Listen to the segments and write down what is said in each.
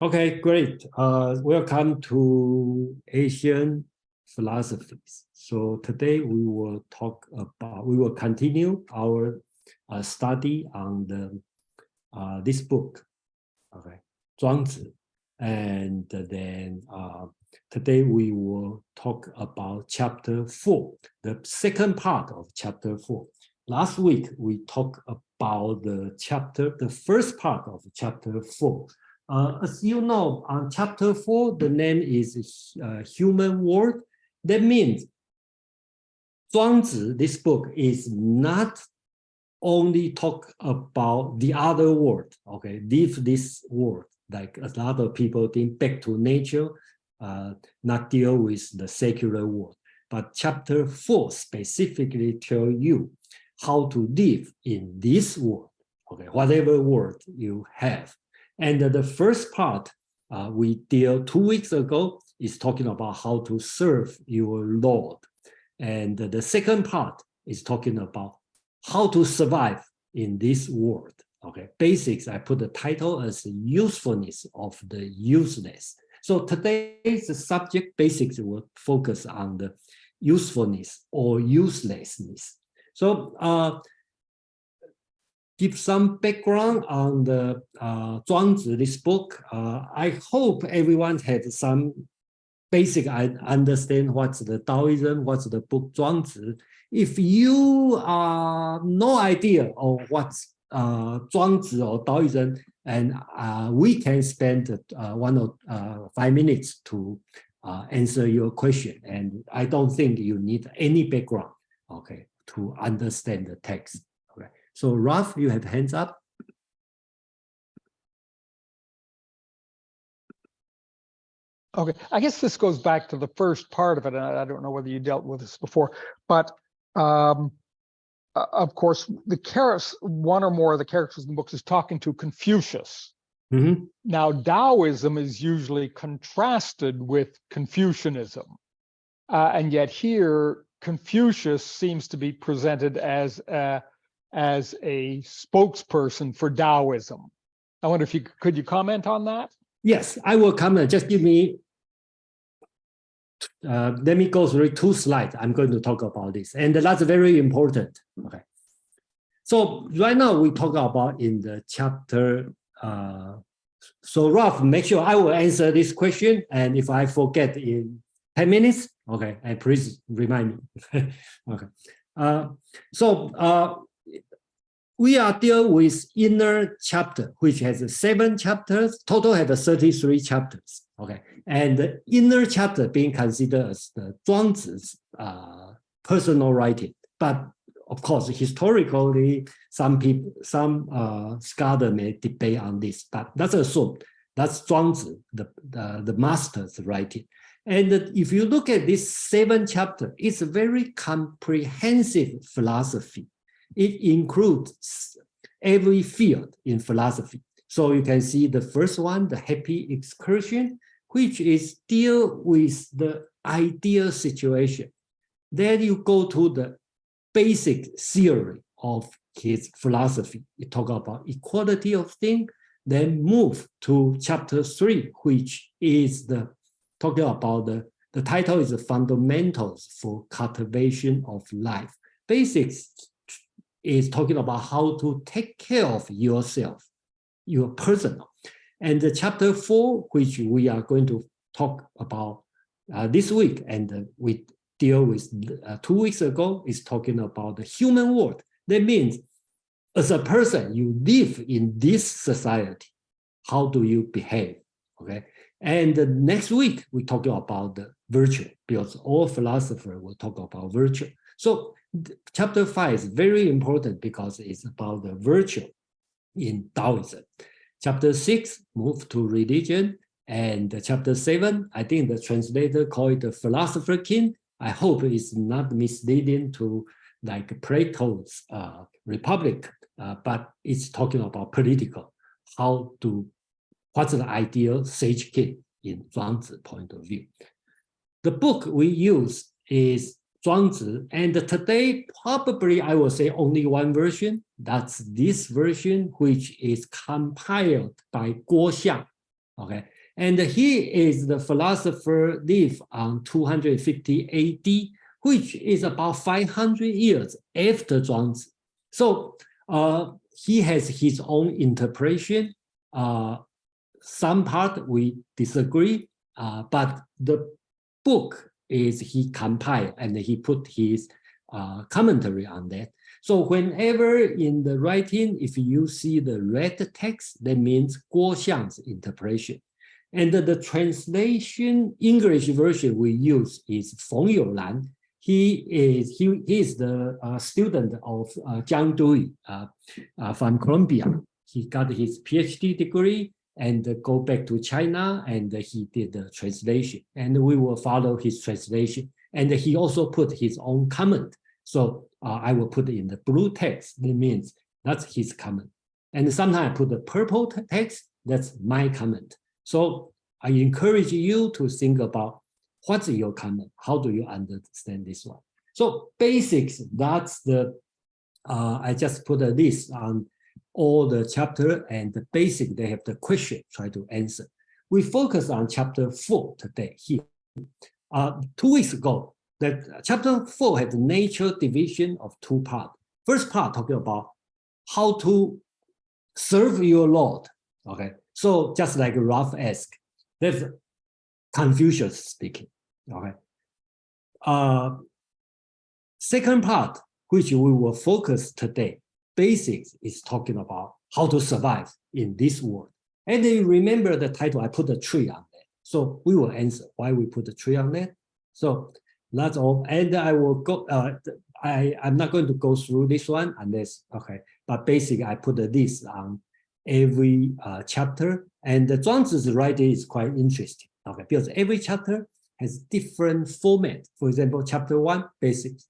Okay, great. Welcome to Asian philosophies. So today we will continue our study on this book, okay, Zhuang Zi. And then today we will talk about chapter 4, the second part of chapter 4. Last week we talked about the first part of chapter 4. As you know, on chapter 4, the name is Human World. That means Zhuang Zi, this book, is not only talk about the other world, okay, leave this world, like a lot of people think back to nature, not deal with the secular world. But chapter 4 specifically tell you how to live in this world, okay, whatever world you have. And the first part we deal 2 weeks ago is talking about how to serve your Lord. And the second part is talking about how to survive in this world. Okay, basics, I put the title as usefulness of the useless. So today's subject basics will focus on the usefulness or uselessness. So give some background on the Zhuang Zi, this book. I hope everyone had some basic understand what's the Taoism, what's the book Zhuang Zi. If you no idea of what's Zhuang Zi or Taoism, and we can spend 1 or 5 minutes to answer your question. And I don't think you need any background, okay, to understand the text. So Ralph, you have hands up. Okay, I guess this goes back to the first part of it, and I don't know whether you dealt with this before, but of course, one or more of the characters in the books is talking to Confucius. Mm-hmm. Now, Taoism is usually contrasted with Confucianism, and yet here Confucius seems to be presented as a spokesperson for Taoism. I wonder if could you comment on that? Yes, I will comment. Just give me, let me go through 2 slides. I'm going to talk about this. And that's very important. Okay. So right now we talk about in the chapter. So Ralph, make sure I will answer this question. And if I forget in 10 minutes, okay, and please remind me. Okay. We are dealing with inner chapter, which has 7 chapters, total has 33 chapters, okay? And the inner chapter being considered as the Zhuang Zi's personal writing. But of course, historically, some scholar may debate on this, but let's assume that's Zhuang Zi, the master's writing. And if you look at this 7 chapter, it's a very comprehensive philosophy. It includes every field in philosophy. So you can see the first one, the happy excursion, which is deal with the ideal situation. Then you go to the basic theory of his philosophy. You talk about equality of things, then move to chapter 3, which is talking about the title is the fundamentals for cultivation of life. Basics is talking about how to take care of yourself, your personal. And the chapter 4, which we are going to talk about this week, and we deal with 2 weeks ago, is talking about the human world. That means as a person, you live in this society. How do you behave? Okay. And next week, we talk about the virtue, because all philosophers will talk about virtue. So chapter 5 is very important because it's about the virtue in Taoism. Chapter 6 move to religion, and chapter 7, I think the translator call it the philosopher king. I hope it's not misleading to like Plato's Republic, but it's talking about political, what's the ideal sage king in Zhuang Zi's point of view. The book we use is Zhuang Zi, and today probably I will say only one version. That's this version, which is compiled by Guo Xiang. Okay, and he is the philosopher lived on 250 AD, which is about 500 years after Zhuang Zi. So he has his own interpretation. Some part we disagree, but the book is he compiled and he put his commentary on that. So whenever in the writing, if you see the red text, that means Guo Xiang's interpretation. And the translation English version we use is Fung You Lan. He is the student of Zhang Zi from Columbia. He got his PhD degree and go back to China, and he did the translation. And we will follow his translation. And he also put his own comment. So I will put it in the blue text. That means that's his comment. And sometimes I put the purple text. That's my comment. So I encourage you to think about what's your comment. How do you understand this one? So basics, that's the, I just put a list on all the chapter, and the basic, they have the question, try to answer. We focus on chapter 4 today here. 2 weeks ago, that chapter 4 had the nature division of 2 parts. First part talking about how to serve your Lord. Okay, so just like Ralph asked, that's Confucius speaking. Okay. Second part, which we will focus today, basics, is talking about how to survive in this world. And then you remember the title, I put a tree on that. So we will answer why we put the tree on that. So that's all. And I will go, I'm not going to go through this one unless, okay, but basically I put a list on every chapter. And the Zhuang Zi's writing is quite interesting, okay, because every chapter has different format. For example, chapter 1, basics.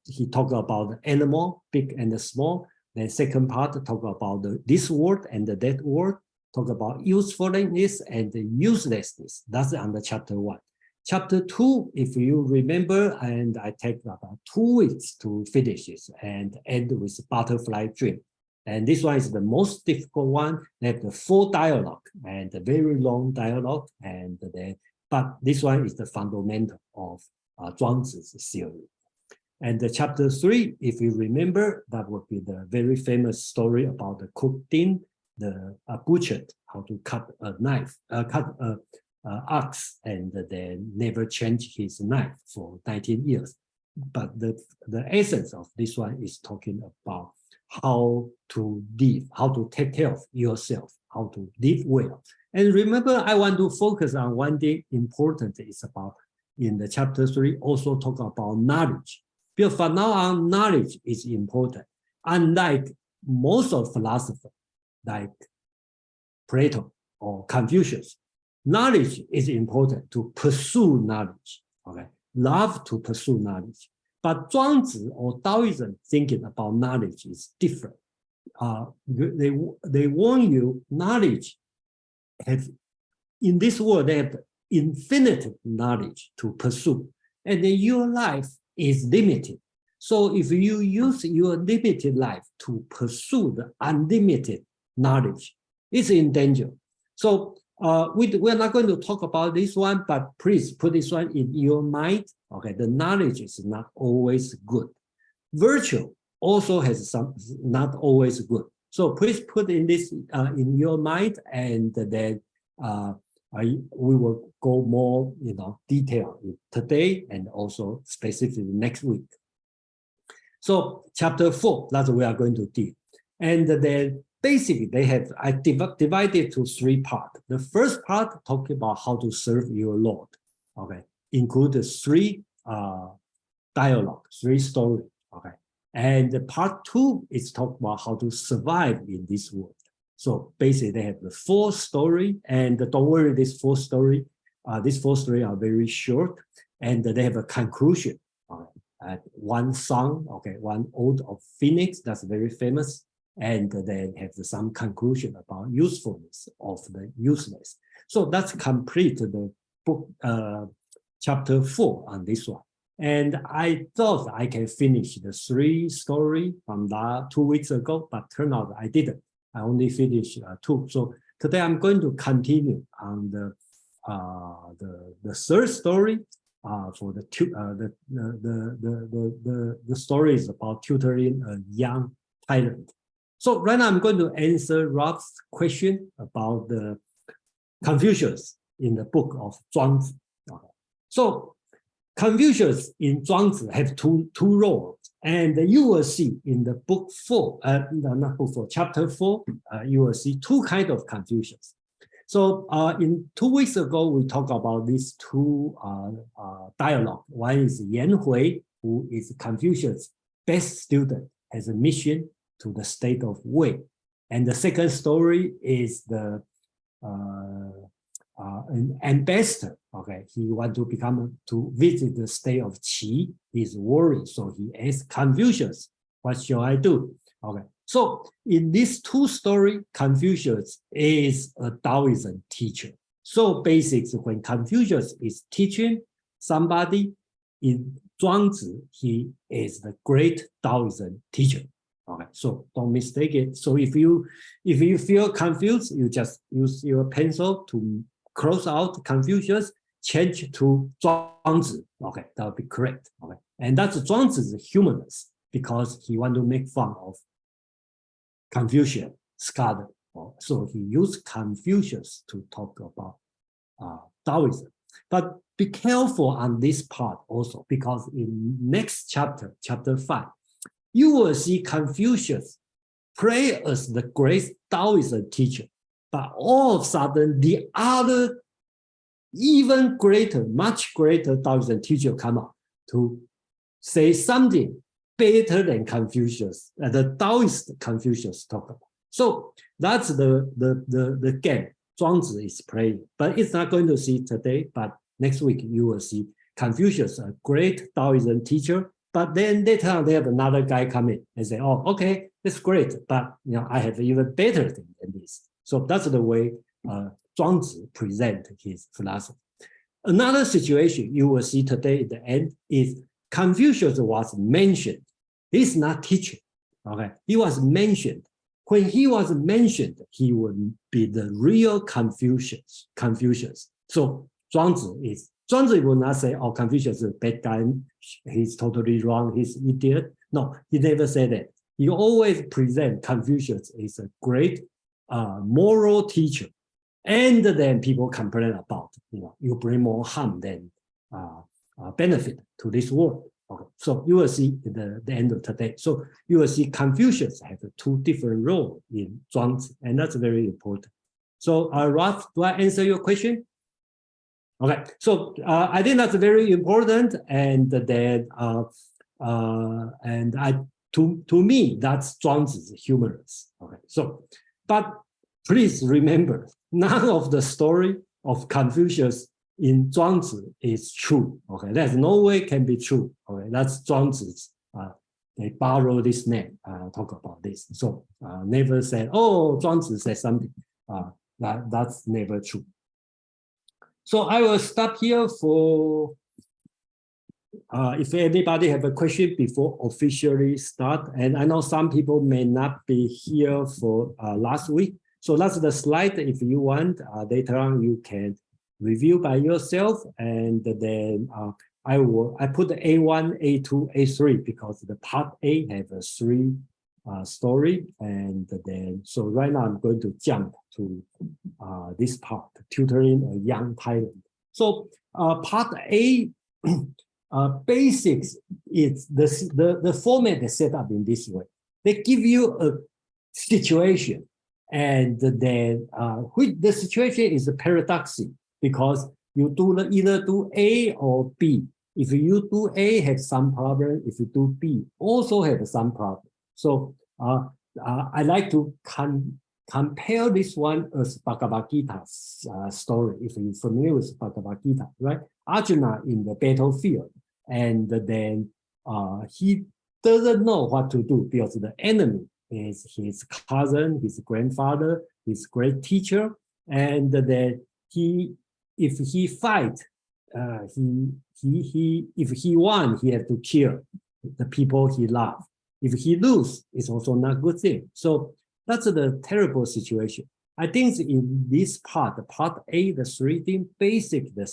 He talked about the animal, big and the small. Then second part, talk about this word and that word. Talk about usefulness and the uselessness. That's under chapter 1. Chapter 2, if you remember, and I take about 2 weeks to finish it and end with butterfly dream. And this one is the most difficult one. They have the 4 dialogue and a very long dialogue. And then, but this one is the fundamental of Zhuang Zi's theory. And the chapter 3, if you remember, that would be the very famous story about the cook Din, the butcher, how to cut a knife, cut a ox, and then never change his knife for 19 years. But the essence of this one is talking about how to live, how to take care of yourself, how to live well. And remember, I want to focus on one thing important is about, in the chapter 3, also talk about knowledge. Because from now on, knowledge is important. Unlike most of philosophers, like Plato or Confucius, knowledge is important to pursue knowledge. Okay, love to pursue knowledge. But Zhuang Zi or Taoism thinking about knowledge is different. They warn you knowledge has, in this world, they have infinite knowledge to pursue. And then your life is limited. So if you use your limited life to pursue the unlimited knowledge, it's in danger. So we're not going to talk about this one, but please put this one in your mind. Okay, the knowledge is not always good. Virtue also has some not always good. So please put in this in your mind, and then we will go more, detail today and also specifically next week. So chapter 4, that's what we are going to do. And then basically they have, I divided to 3 parts. The first part talking about how to serve your Lord. Okay, include the 3 dialogue, 3 stories. Okay, and the part 2 is talk about how to survive in this world. So basically they have the 4 story, and don't worry, these 4 story are very short, and they have a conclusion. One song, okay, one ode of Phoenix, that's very famous, and then have some conclusion about usefulness of the useless. So that's complete the book, chapter 4 on this one. And I thought I can finish the 3 story from that 2 weeks ago, but turned out I didn't. I only finished 2. So today I'm going to continue on the third story for the stories about tutoring a young tyrant. So right now I'm going to answer Rob's question about the Confucius in the book of Zhuang Zi. So Confucius in Zhuang Zi have two roles, and you will see in the book 4, not book 4, chapter 4, you will see two kinds of Confucius. So in 2 weeks ago, we talked about these two dialogue. One is Yan Hui, who is Confucius' best student, has a mission to the state of Wei. And the second story is the an ambassador. Okay, he wants to visit the state of Qi. He's worried, so he asks Confucius, "What shall I do?" Okay, so in these two stories, Confucius is a Taoism teacher. So basically, when Confucius is teaching somebody in Zhuang Zi, he is the great Taoism teacher. Okay, so don't mistake it. So if you feel confused, you just use your pencil to cross out Confucius, change to Zhuang Zi. Okay, that would be correct. Okay, and that's Zhuang Zi's humanist because he wants to make fun of Confucian scholar. So he used Confucius to talk about Taoism. But be careful on this part also, because in next chapter, chapter 5, you will see Confucius pray as the great Taoism teacher, but all of a sudden the other even greater, much greater Taoism teacher come up to say something better than Confucius, the Taoist Confucius talk about. So that's the game Zhuang Zi is playing, but it's not going to see today, but next week you will see Confucius, a great Taoism teacher. But then later on, they have another guy come in and say, "Oh, okay, that's great, but I have even better thing than this." So that's the way Zhuang Zi present his philosophy. Another situation you will see today at the end is Confucius was mentioned. He's not teaching. Okay, he was mentioned. When he was mentioned, he would be the real Confucius. So Zhuang Zi will not say, "Oh, Confucius is a bad guy. He's totally wrong. He's an idiot." No, he never said that. He always present Confucius as a great moral teacher. And then people complain about, you bring more harm than benefit to this world. Okay, so you will see at the end of today. So you will see Confucius have two different roles in Zhuang Zi, and that's very important. So Ralph, do I answer your question? Okay, so I think that's very important, and then to me that's Zhuang Zi's humorous. Okay, so but please remember, none of the story of Confucius in Zhuang Zi is true. Okay, there's no way can be true. Okay, that's Zhuang Zi's. They borrow this name, talk about this. So never said, "Oh, Zhuang Zi said something." That's never true. So I will stop here for if anybody have a question before officially start. And I know some people may not be here for last week. So that's the slide. If you want, later on you can review by yourself. And then I put the A1, A2, A3 because the part A have a 3 story. And then, so right now I'm going to jump to this part, tutoring a young tyrant. So part A, basics is the format is set up in this way. They give you a situation, and then the situation is a paradoxic because you either do A or B. If you do A, have some problem. If you do B, also have some problem. So I like to compare this one as Bhagavad Gita's story. If you're familiar with Bhagavad Gita, right? Arjuna in the battlefield, and then he doesn't know what to do because the enemy is his cousin, his grandfather, his great teacher, and then if he fight, if he won, he have to kill the people he loves. If he lose, it's also not a good thing. So that's the terrible situation. I think in this part A, the three things, basically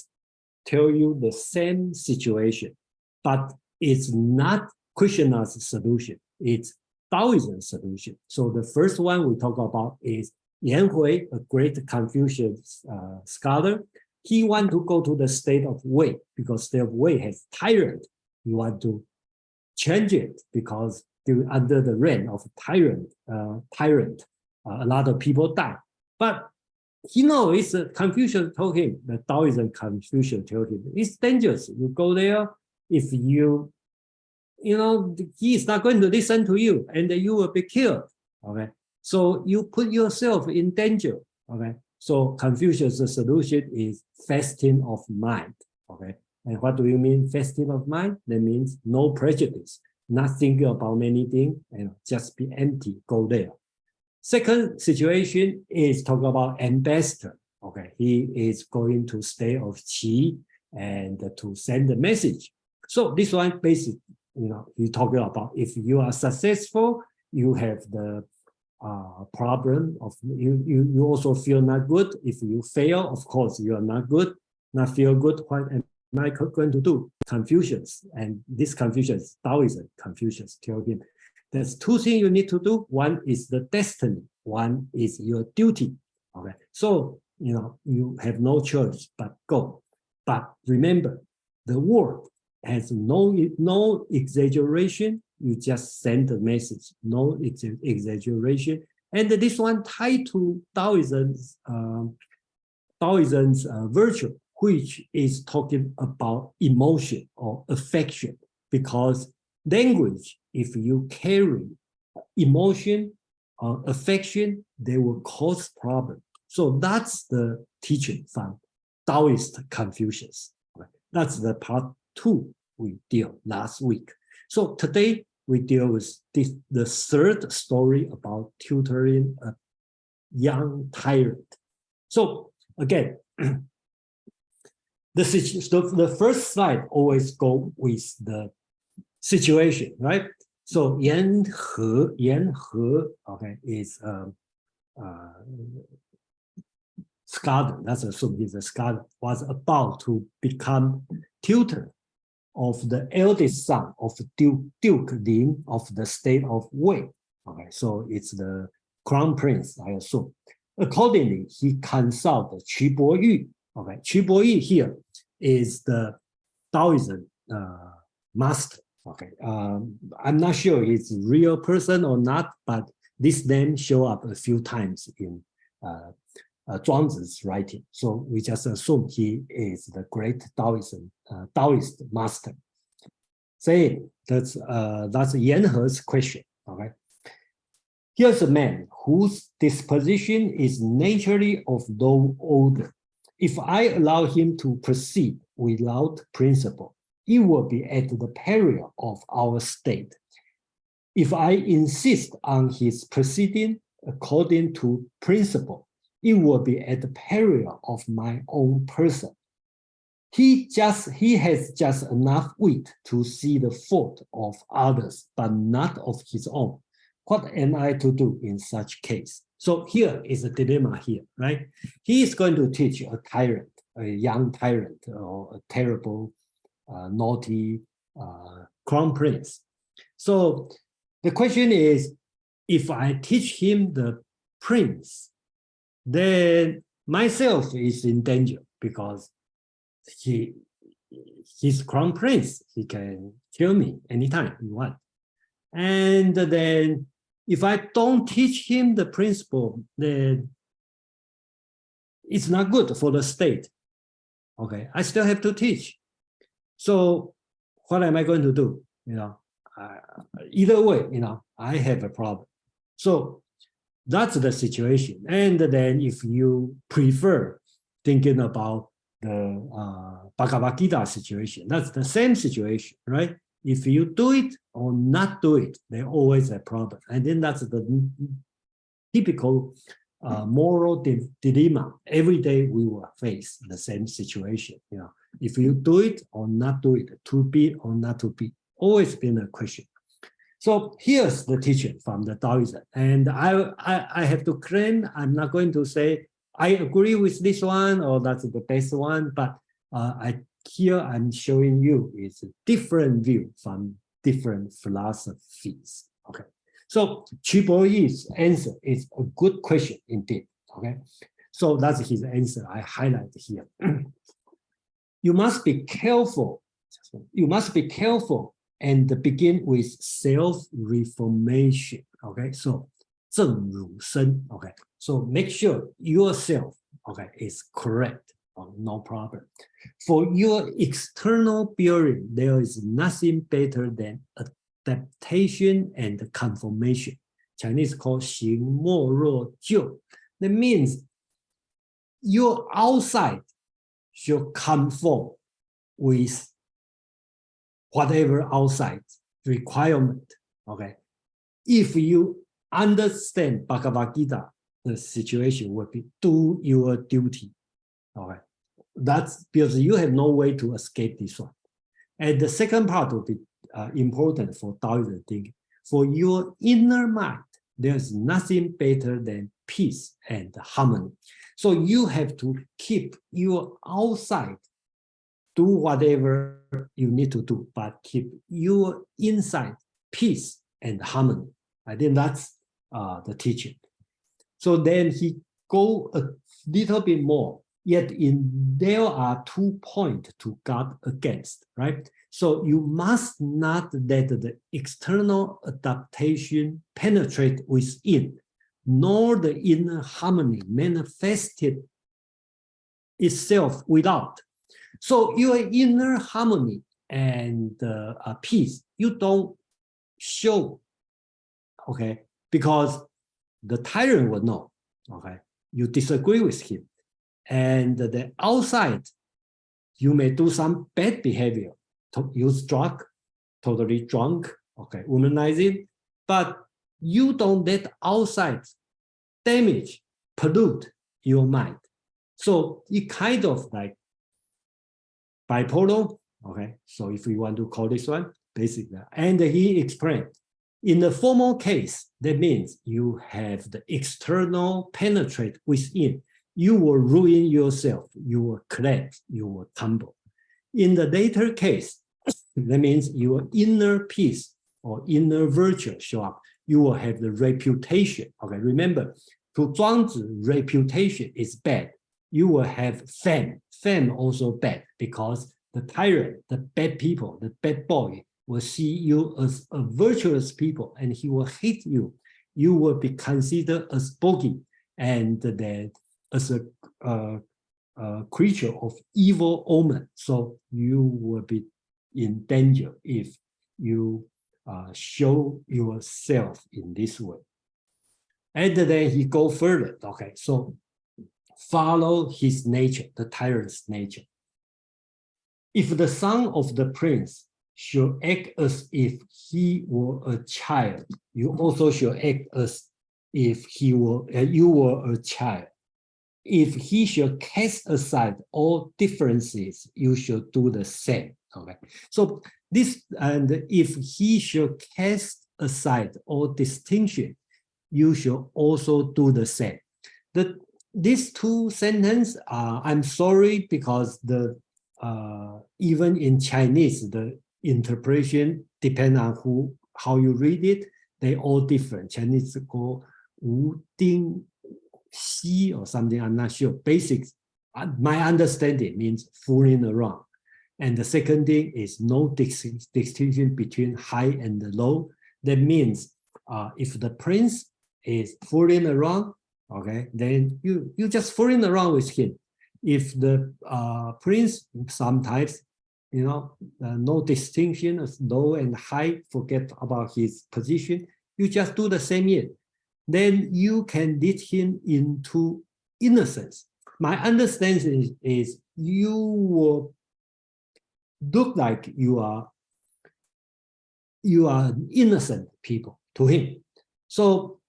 tell you the same situation, but it's not Krishna's solution. It's Taoism's solution. So the first one we talk about is Yan Hui, a great Confucian scholar. He want to go to the state of Wei because state of Wei has tyrant. He want to change it because under the reign of tyrant, a lot of people die. But he knows Confucius told him, the Taoism Confucius told him, it's dangerous. You go there, if you know, he is not going to listen to you and you will be killed. Okay. So you put yourself in danger. Okay. So Confucius' solution is fasting of mind. Okay. And what do you mean fasting of mind? That means no prejudice, not thinking about many things, and just be empty, go there. Second situation is talk about ambassador. Okay, he is going to stay of Shih and to send the message. So this one basically, you know, you talking about if you are successful, you have the problem of you also feel not good. If you fail, of course, you are not good, not feel good. What am I going to do? Confucius, and this Confucius, Taoism, Confucius tell him, there's two things you need to do. One is the destiny. One is your duty. Okay. So, you know, you have no choice but go. But remember, the word has no exaggeration. You just send the message, no exaggeration. And this one tied to Taoism's virtue, which is talking about emotion or affection, because language, if you carry emotion or affection, they will cause problem. So that's the teaching from Taoist Confucius. That's the part 2 we deal last week. So today we deal with the third story about tutoring a young tyrant. So again, the first slide always go with the situation, right? So Yan He, okay, is scholar. Let's assume he's a scholar. Was about to become tutor of the eldest son of Duke Lin of the state of Wei. Okay, so it's the crown prince, I assume. Accordingly, he consulted Qu Boyu. Okay, Qu Boyu here is the Taoism master. Okay, I'm not sure he's a real person or not, but this name show up a few times in Zhuang Zi's writing. So we just assume he is the great Taoist master. Say that's Yan He's question. Okay, here's a man whose disposition is naturally of low order. If I allow him to proceed without principle, it will be at the peril of our state. If I insist on his proceeding according to principle, it will be at the peril of my own person. He has just enough wit to see the fault of others, but not of his own. What am I to do in such case? So here is a dilemma here, right? He is going to teach a tyrant, a young tyrant, or a terrible, naughty crown prince. So the question is, if I teach him the prince, then myself is in danger because he's crown prince. He can kill me anytime he wants. And then if I don't teach him the principle, then it's not good for the state. Okay, I still have to teach. So what am I going to do? You know, either way, you know, I have a problem. So that's the situation. And then if you prefer thinking about the Bhagavad Gita situation, that's the same situation, right? If you do it or not do it, there's always a problem. And then that's the typical moral dilemma. Every day we will face the same situation. You know, if you do it or not do it, to be or not to be, always been a question. So here's the teaching from the Taoism. And I have to claim, I'm not going to say, I agree with this one or that's the best one, but here I'm showing you is a different view from different philosophies. Okay. So Qu Boyi's answer is a good question indeed. Okay. So that's his answer. I highlight here. You must be careful. You must be careful and begin with self-reformation. Okay. So 正如身. Okay. So make sure yourself, okay, is correct. No problem. For your external bearing, there is nothing better than adaptation and conformation. Chinese called 行莫若就. That means your outside should conform with whatever outside requirement. Okay. If you understand Bhagavad Gita, the situation would be do your duty. Okay. That's because you have no way to escape this one. And the second part will be important for Taoism thinking. For your inner mind, there's nothing better than peace and harmony. So you have to keep your outside, do whatever you need to do, but keep your inside peace and harmony. I think that's the teaching. So then he go a little bit more. Yet there are 2 points to guard against, right? So you must not let the external adaptation penetrate within, nor the inner harmony manifested itself without. So your inner harmony and peace, you don't show, okay? Because the tyrant will know, okay? You disagree with him. And the outside, you may do some bad behavior, use drug, totally drunk, okay, womanizing, but you don't let outside damage, pollute your mind. So it kind of like bipolar, okay, so if we want to call this one, basically. And he explained, in the formal case, that means you have the external penetrate within. You will ruin yourself, you will collapse, you will tumble. In the later case, that means your inner peace or inner virtue show up. You will have the reputation. Okay, remember, to Zhuang Zi, reputation is bad. You will have fame. Fame also bad because the tyrant, the bad people, the bad boy will see you as a virtuous people and he will hate you. You will be considered as bogey and then as a creature of evil omen. So you will be in danger if you show yourself in this way. And then he go further. Okay, so follow his nature, the tyrant's nature. If the son of the prince should act as if he were a child, you also should act as if you were a child. If he should cast aside all differences, you should do the same. Okay. So this, and if he should cast aside all distinction, you should also do the same. These two sentences, I'm sorry because the even in Chinese, the interpretation depends on how you read it. They all different. Chinese called Wu Ding Xi or something, I'm not sure. Basics, my understanding means fooling around. And the second thing is no distinction between high and low. That means if the prince is fooling around, okay, then you just fooling around with him. If the prince sometimes, you know, no distinction as low and high, forget about his position, you just do the same yet. Then you can lead him into innocence. My understanding is you will look like you are innocent people to him. So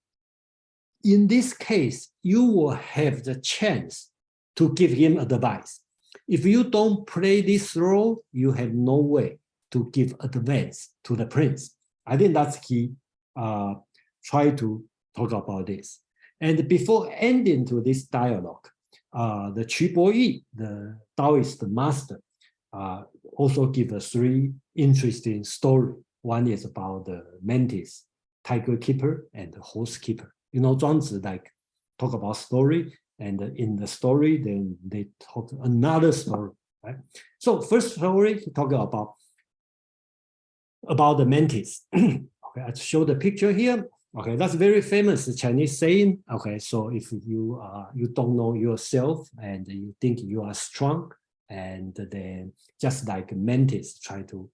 in this case, you will have the chance to give him advice. If you don't play this role, you have no way to give advice to the prince. I think that's he try to talk about this. And before ending to this dialogue, the Qi, the Taoist master, also give us 3 interesting stories. One is about the mantis, tiger keeper, and the horse keeper. You know, Zhuang Zi like talk about story, and in the story, then they talk another story, right? So first story, he talk about the mantis. Okay, I show the picture here. Okay, that's very famous Chinese saying. Okay, so if you don't know yourself and you think you are strong, and then just like a mantis try to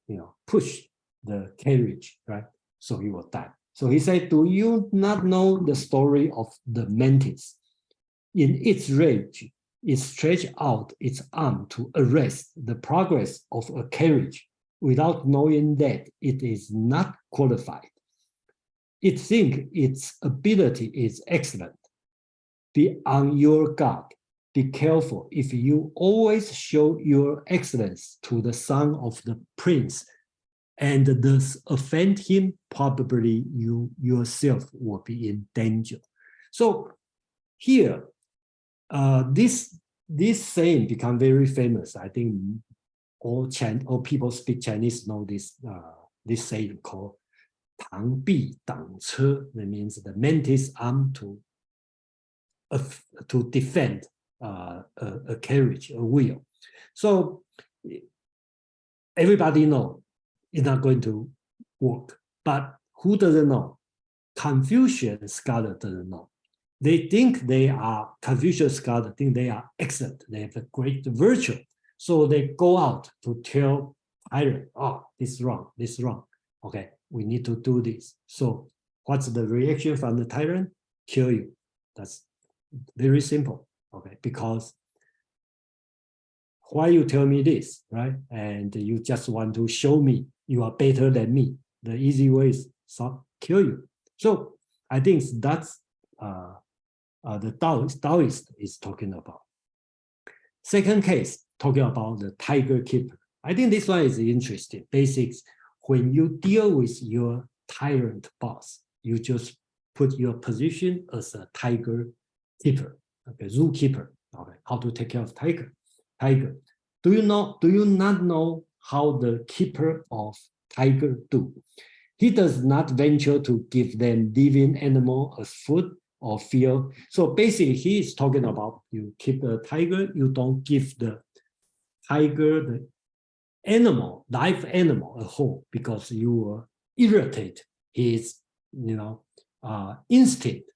push the carriage, right? So he will die. So he said, do you not know the story of the mantis? In its rage, it stretched out its arm to arrest the progress of a carriage without knowing that it is not qualified. It thinks its ability is excellent. Be on your guard. Be careful. If you always show your excellence to the son of the prince and thus offend him, probably you yourself will be in danger. So here, this saying become very famous. I think all people speak Chinese know this saying called 螳臂挡车. That means the mantis arm to defend a carriage, a wheel. So everybody know it's not going to work. But who doesn't know? Confucian scholar doesn't know. They think they are, Confucian scholars think they are excellent. They have a great virtue. So they go out to tell tyrant, oh, this is wrong, this is wrong. Okay, we need to do this. So what's the reaction from the tyrant? Kill you. That's very simple, okay? Because why you tell me this, right? And you just want to show me you are better than me. The easy way is kill you. So I think that's the Taoist is talking about. Second case, talking about the tiger keeper. I think this one is interesting. Basics, when you deal with your tyrant boss, you just put your position as a tiger keeper, okay, zookeeper, okay, how to take care of tiger. Do you not know how the keeper of tiger do? He does not venture to give them living animal as food or fuel. So basically, he is talking about you keep a tiger, you don't give the tiger the animal, live animal a whole, because you will irritate his instinct.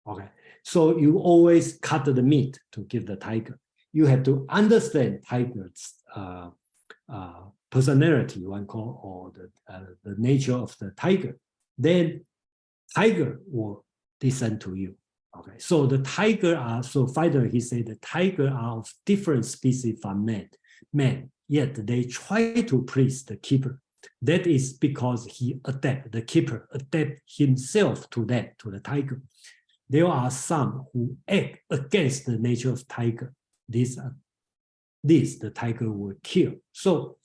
Okay, so you always cut the meat to give the tiger. You have to understand tiger's personality, one call, or the nature of the tiger. Then tiger will listen to you. Okay, so the tiger are, so finally he said the tiger are of different species from man, yet they try to please the keeper. That is because the keeper adapt himself to the tiger. There are some who act against the nature of tiger. This the tiger will kill. So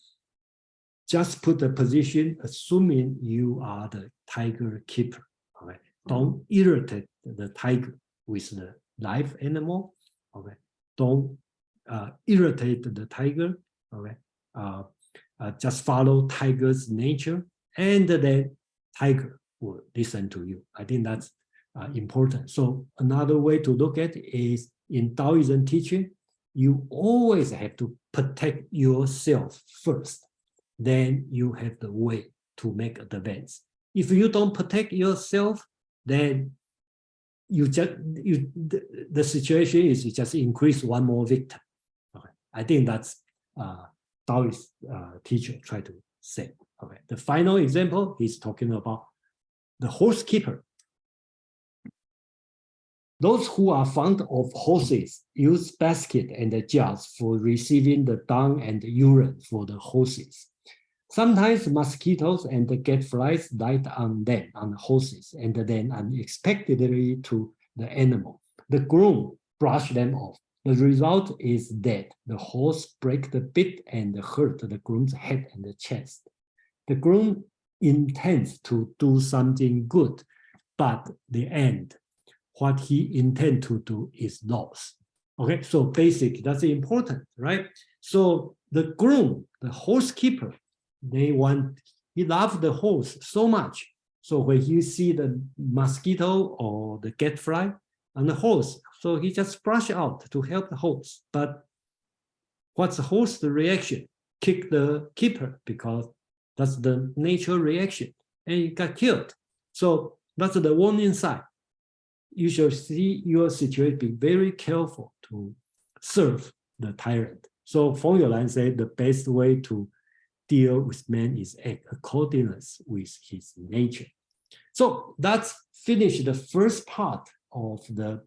just put the position, assuming you are the tiger keeper. Okay, don't irritate the tiger with the live animal. Okay, don't irritate the tiger. Okay, just follow tiger's nature, and then tiger will listen to you. I think that's important. So another way to look at it is in Taoism teaching, you always have to protect yourself first. Then you have the way to make advance. If you don't protect yourself, then the situation is you just increase one more victim. Okay, I think that's Taoist teacher try to say. Okay, the final example, he's talking about the horse keeper. Those who are fond of horses use basket and jars for receiving the dung and the urine for the horses. Sometimes mosquitoes and gadflies light on them, on the horses, and then unexpectedly to the animal. The groom brush them off. The result is that the horse break the bit and hurt the groom's head and the chest. The groom intends to do something good, but the end, what he intends to do is lost. Okay, so basically that's important, right? So the groom, the horse keeper, he loves the horse so much. So when he see the mosquito or the gadfly on the horse, so he just brush out to help the horse. But what's the horse's reaction? Kick the keeper, because that's the natural reaction, and he got killed. So that's the warning sign. You should see your situation, be very careful to serve the tyrant. So Fung You Lan said the best way to deal with man is act accordingly with his nature. So that's finished the first part of the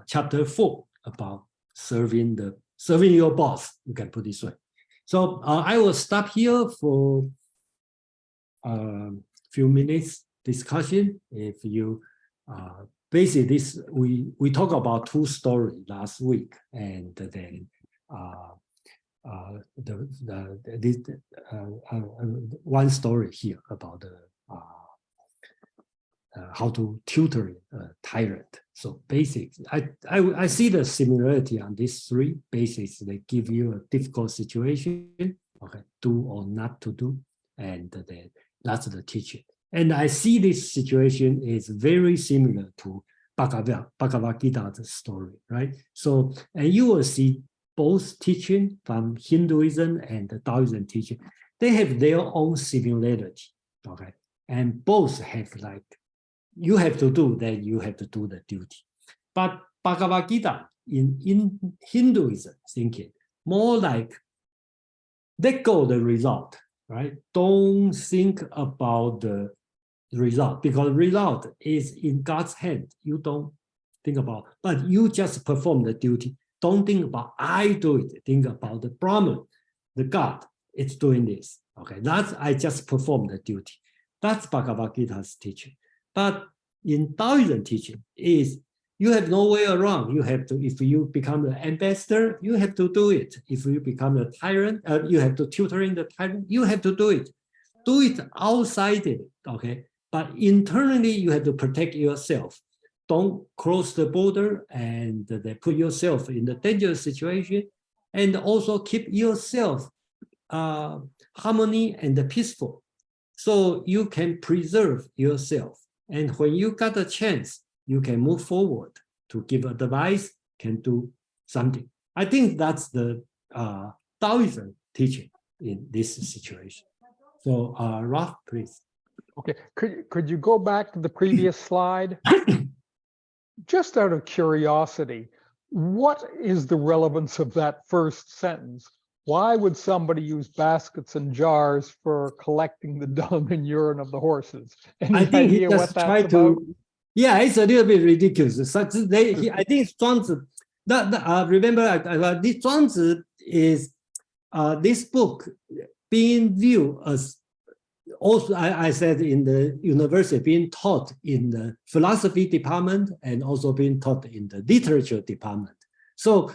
chapter 4 about serving your boss, you can put it this way. So I will stop here for a few minutes discussion. If you basically this we talked about 2 stories last week, and then one story here about the how to tutor a tyrant. So basically, I see the similarity on these 3 basics. They give you a difficult situation, okay, do or not to do, and then that's the teaching. And I see this situation is very similar to Bhagavad Gita's story, right? So, and you will see both teaching from Hinduism and the Taoism teaching, they have their own similarity, okay? And both have like, you have to do, then you have to do the duty. But Bhagavad Gita in Hinduism thinking, more like, let go the result, right? Don't think about the result, because result is in God's hand. You don't think about, but you just perform the duty. Don't think about I do it. Think about the Brahman, the God, it's doing this. Okay, that's I just perform the duty. That's Bhagavad Gita's teaching. But in Taoism teaching is you have no way around. You have to, if you become an ambassador, you have to do it. If you become a tyrant, you have to tutoring the tyrant, you have to do it. Do it outside it, okay? But internally, you have to protect yourself. Don't cross the border and put yourself in a dangerous situation, and also keep yourself harmony and peaceful, so you can preserve yourself. And when you got a chance, you can move forward to give advice, can do something. I think that's the Taoism teaching in this situation. So Ralph, please. Okay, could you go back to the previous slide? Just out of curiosity, what is the relevance of that first sentence? Why would somebody use baskets and jars for collecting the dung and urine of the horses? Any I think idea he what just that's tried about? to, yeah, it's a little bit ridiculous. I think Zhuang Zi, remember, this Zhuang Zi is this book being viewed as, also I said in the university, being taught in the philosophy department and also being taught in the literature department. So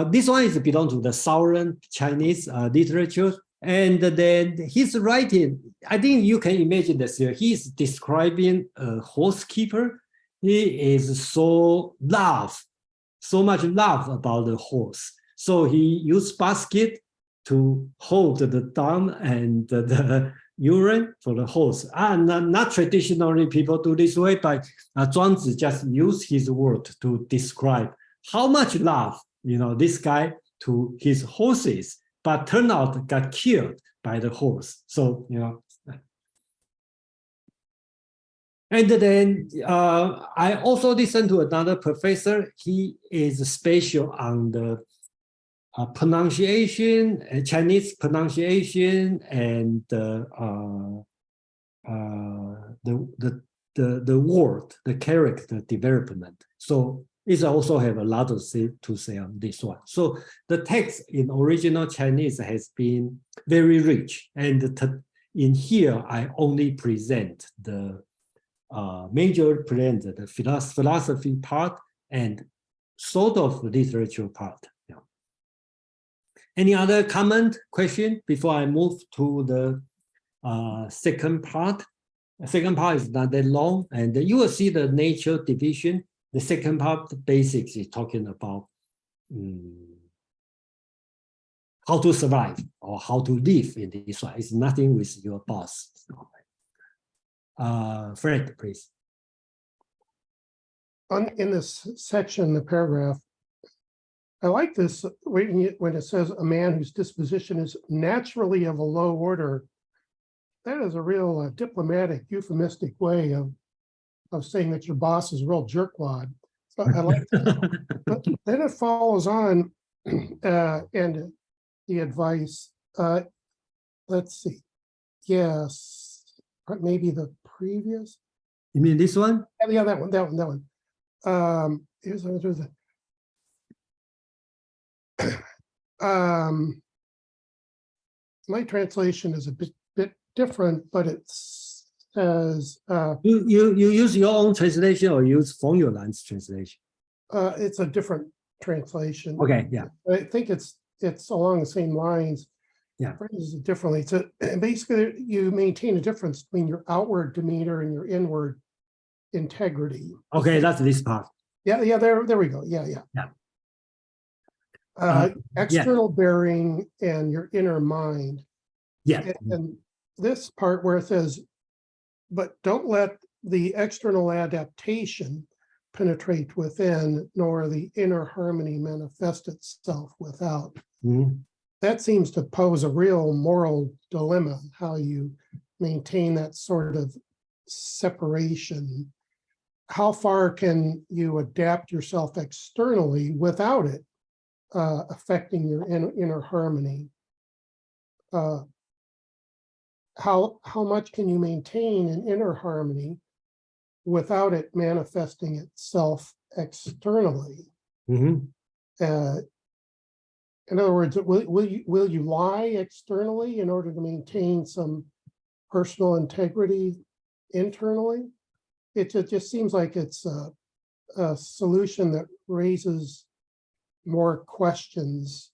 this one is belong to the Southern Chinese literature. And then his writing, I think you can imagine this here. He's describing a horse keeper. He is so much love about the horse. So he used basket to hold the dung and the urine for the horse. Not traditionally people do this way, but Zhuang Zi just used his word to describe how much love, this guy to his horses, but turned out got killed by the horse. So, And then I also listened to another professor. He is special on the pronunciation, Chinese pronunciation, and the word, the character development. So it also have a lot to say on this one. So the text in original Chinese has been very rich, and in here I only present the the philosophy part and sort of literature part. Any other comment, question before I move to the second part? The second part is not that long, and you will see the nature division. The second part, the basics, is talking about how to survive or how to live in this life. It's nothing with your boss. Fred, please. In this section, the paragraph, I like this when it says a man whose disposition is naturally of a low order. That is a real diplomatic, euphemistic way of saying that your boss is a real jerkwad. So I like that. But then it follows on, and the advice. Let's see. Yes, maybe the previous. You mean this one? Yeah, that one. Here's my translation is a bit different, but it says you use your own translation or use Fung You Lan's translation? It's a different translation. Okay, yeah. I think it's along the same lines. Yeah. Phrases it differently. So basically, you maintain a difference between your outward demeanor and your inward integrity. Okay, that's this part. Yeah. There we go. Yeah. External bearing and your inner mind. Yeah. And this part where it says, but don't let the external adaptation penetrate within, nor the inner harmony manifest itself without. Mm-hmm. That seems to pose a real moral dilemma, how you maintain that sort of separation. How far can you adapt yourself externally without it affecting your inner harmony? How much can you maintain an inner harmony without it manifesting itself externally? Mm-hmm. In other words, will you lie externally in order to maintain some personal integrity internally? It just seems like it's a solution that raises more questions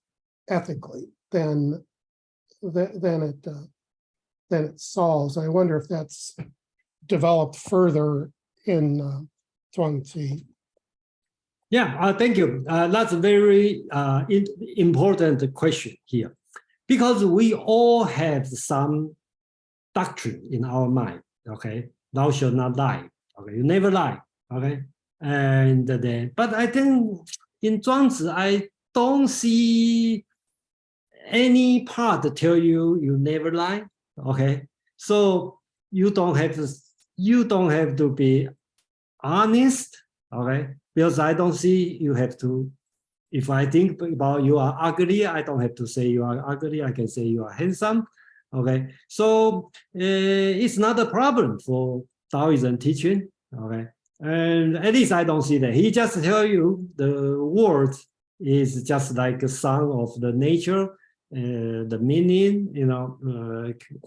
ethically than it solves. I wonder if that's developed further in Zhuang Zi. Yeah, thank you. That's a very important question here, because we all have some doctrine in our mind. Okay, thou shalt not lie. Okay, you never lie. Okay, and then, but I think in Zhuang Zi, I don't see any part to tell you never lie. Okay, so you don't have to be honest. Okay. Because I don't see you have to, if I think about you are ugly, I don't have to say you are ugly. I can say you are handsome. Okay. So it's not a problem for Taoism teaching. Okay. And at least I don't see that. He just tell you the word is just like a song of the nature, the meaning,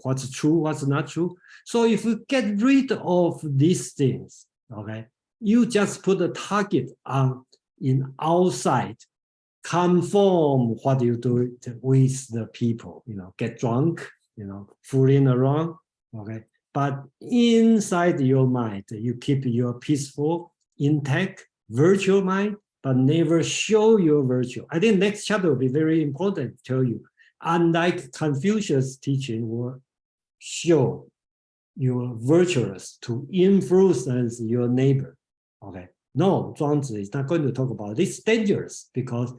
what's true, what's not true. So if you get rid of these things, okay, you just put a target on in outside, conform what you do with the people, get drunk, fooling around, okay? But inside your mind, you keep your peaceful, intact, virtual mind, but never show your virtue. I think next chapter will be very important to tell you. Unlike Confucius' teaching will show you're virtuous to influence your neighbor. Okay, no, Zhuang Zi is not going to talk about this. It's dangerous because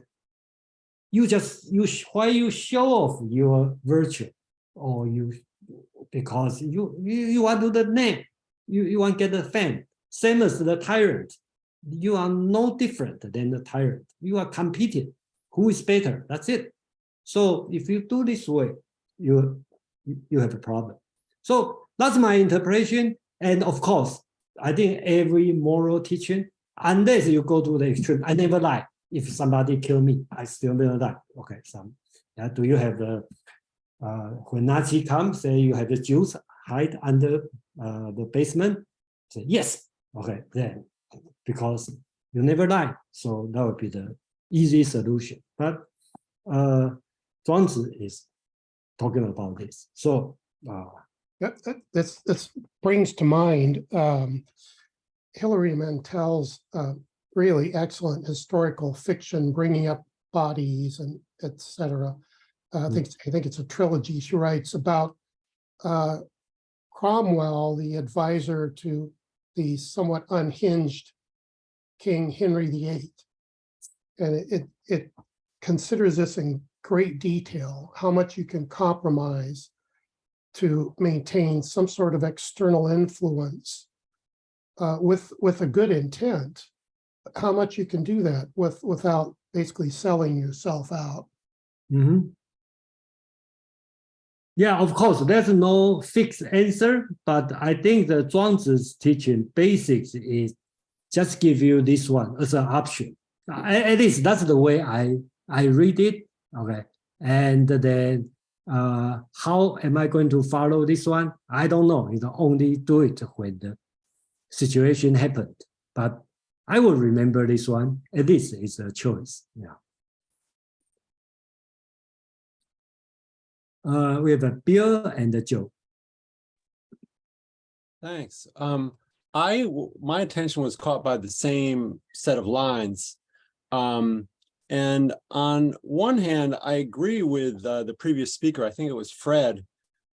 why you show off your virtue, or because you want to the name, you want to get the fame, same as the tyrant. You are no different than the tyrant. You are competing. Who is better? That's it. So if you do this way, you have a problem. So that's my interpretation. And of course, I think every moral teaching, unless you go to the extreme, I never lie. If somebody kill me, I still never lie. Okay, do you have the when Nazi come, say you have the Jews hide under the basement? Say yes. Okay, then because you never lie, so that would be the easy solution. But Zhuang Zi is talking about this. So this brings to mind Hilary Mantel's really excellent historical fiction, bringing up bodies and etc. I think it's a trilogy. She writes about Cromwell, the advisor to the somewhat unhinged King Henry VIII, and it considers this in great detail, how much you can compromise to maintain some sort of external influence with a good intent, how much you can do that without basically selling yourself out. Mm-hmm. Yeah, of course, there's no fixed answer, but I think the Zhuang Zi's teaching basics is just give you this one as an option. At least that's the way I read it. Okay, and then how am I going to follow this one? I don't know. You know, only do it when the situation happened. But I will remember this one. At least it's a choice. Yeah. We have a Bill and a Joe. Thanks. My attention was caught by the same set of lines. And on one hand, I agree with the previous speaker. I think it was Fred,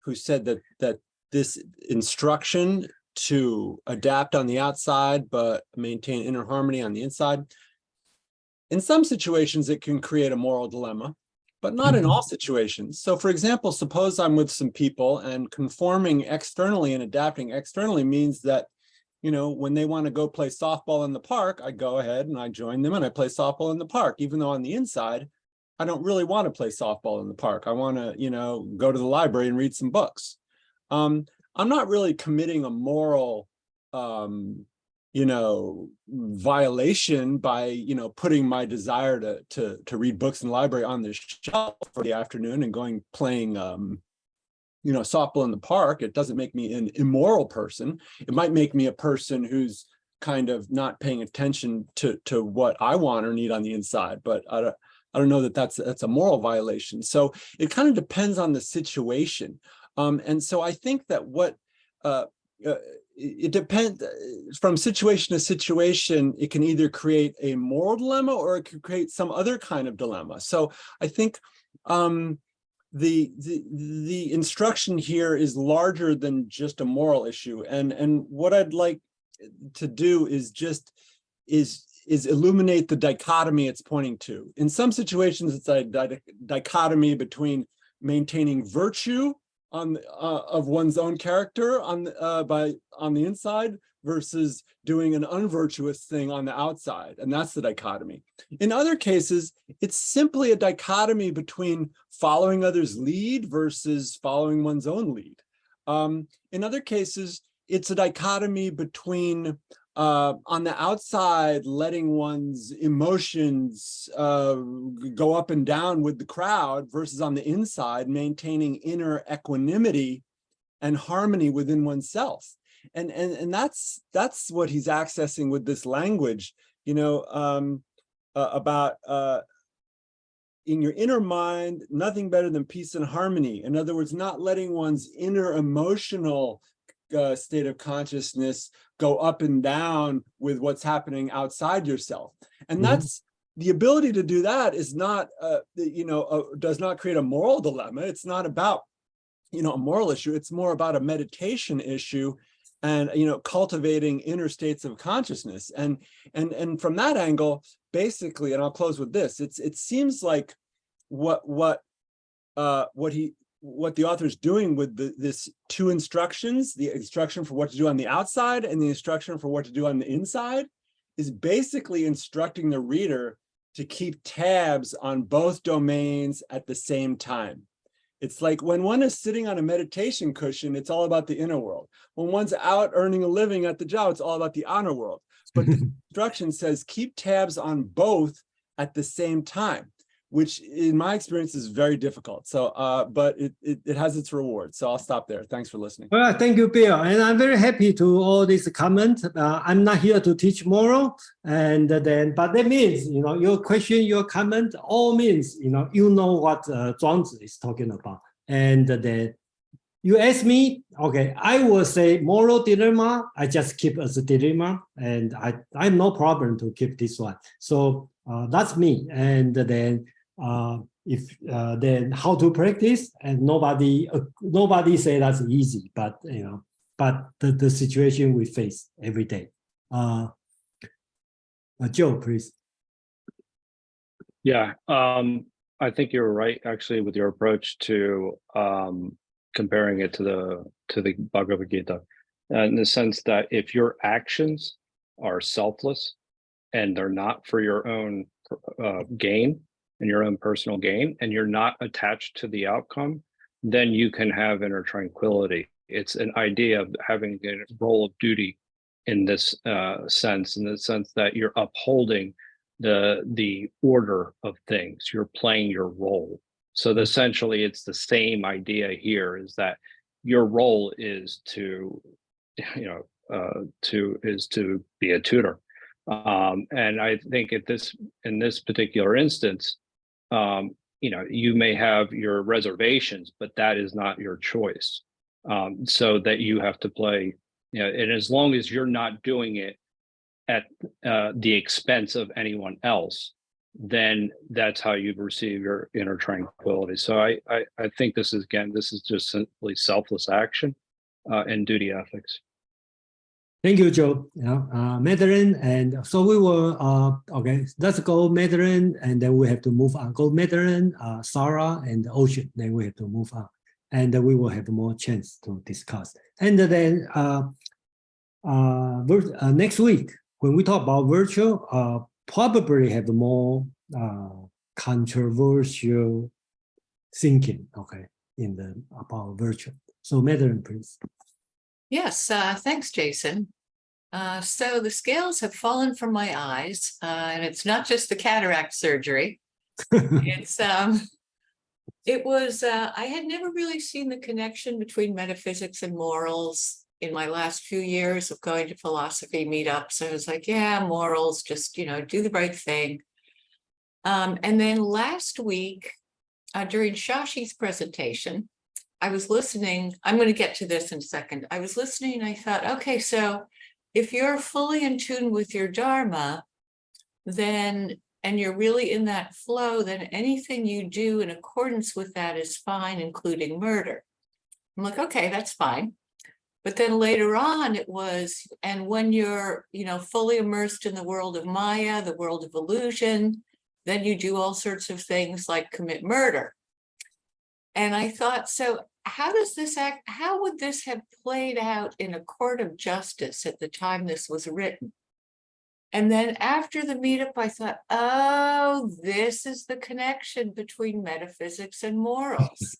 who said that this instruction to adapt on the outside but maintain inner harmony on the inside, in some situations it can create a moral dilemma, but not in all situations. So for example, suppose I'm with some people and conforming externally and adapting externally means that, you know, when they want to go play softball in the park, I go ahead and I join them and I play softball in the park, even though on the inside, I don't really want to play softball in the park. I want to, you know, go to the library and read some books. I'm not really committing a moral, you know, violation by, you know, putting my desire to read books in the library on the shelf for the afternoon and going playing, you know, softball in the park. It doesn't make me an immoral person. It might make me a person who's kind of not paying attention to what I want or need on the inside. But I don't know that that's a moral violation. So it kind of depends on the situation. And so I think that what it depends from situation to situation. It can either create a moral dilemma or it could create some other kind of dilemma. So I think the instruction here is larger than just a moral issue. And what I'd like to do is just illuminate the dichotomy it's pointing to. In some situations, it's a dichotomy between maintaining virtue of one's own character on the inside versus doing an unvirtuous thing on the outside, and that's the dichotomy. In other cases, it's simply a dichotomy between following others' lead versus following one's own lead. In other cases, it's a dichotomy between on the outside, letting one's emotions go up and down with the crowd versus on the inside, maintaining inner equanimity and harmony within oneself. And that's what he's accessing with this language, you know, about in your inner mind, nothing better than peace and harmony. In other words, not letting one's inner emotional state of consciousness go up and down with what's happening outside yourself. And that's the ability to do that is not, you know, does not create a moral dilemma. It's not about, you know, a moral issue. It's more about a meditation issue and, you know, cultivating inner states of consciousness. And from that angle, basically, and I'll close with this, it seems like what the author's doing with this two instructions, the instruction for what to do on the outside and the instruction for what to do on the inside, is basically instructing the reader to keep tabs on both domains at the same time. It's like when one is sitting on a meditation cushion, it's all about the inner world. When one's out earning a living at the job, it's all about the outer world. But the instruction says keep tabs on both at the same time. which in my experience is very difficult. So, but it has its reward. So I'll stop there. Thanks for listening. Well, thank you, Bill. And I'm very happy to all these comments. I'm not here to teach moral. And then, but that means, your question, your comment, all means, you know what Zhuang Zi is talking about. And then you ask me, okay, I will say moral dilemma, I just keep as a dilemma. And I have no problem to keep this one. So that's me. And then, then how to practice, and nobody say that's easy, but but the situation we face every day. Joe, please. Yeah, I think you're right actually with your approach to comparing it to the Bhagavad Gita, in the sense that if your actions are selfless and they're not for your own gain and your own personal gain, and you're not attached to the outcome, then you can have inner tranquility. It's an idea of having a role of duty in this sense, in the sense that you're upholding the order of things. You're playing your role. So essentially, it's the same idea here: is that your role is to, to be a tutor. And I think in this particular instance, you may have your reservations, but that is not your choice. So that you have to play, and as long as you're not doing it at the expense of anyone else, then that's how you receive your inner tranquility. So I think this is just simply selfless action and duty ethics. Thank you, Joe. Madeline, and so we will, okay, let's go Madeline, and then we have to move on. Go Madeline, Sarah, and Ocean, then we have to move on. And we will have more chance to discuss. And then next week, when we talk about virtual, probably have more controversial thinking, okay, about virtual. So Madeline, please. Yes, thanks, Jason. So the scales have fallen from my eyes, and it's not just the cataract surgery. It's I had never really seen the connection between metaphysics and morals in my last few years of going to philosophy meetups. I was like, yeah, morals, just, do the right thing. And then last week, during Shashi's presentation, I was listening. I'm going to get to this in a second. I was listening and I thought, okay, so if you're fully in tune with your Dharma, then, and you're really in that flow, then anything you do in accordance with that is fine, including murder. I'm like, okay, that's fine. But then later on it was, and when you're, fully immersed in the world of Maya, the world of illusion, then you do all sorts of things like commit murder. And I thought, so how would this have played out in a court of justice at the time this was written? And then after the meetup, I thought, oh, this is the connection between metaphysics and morals.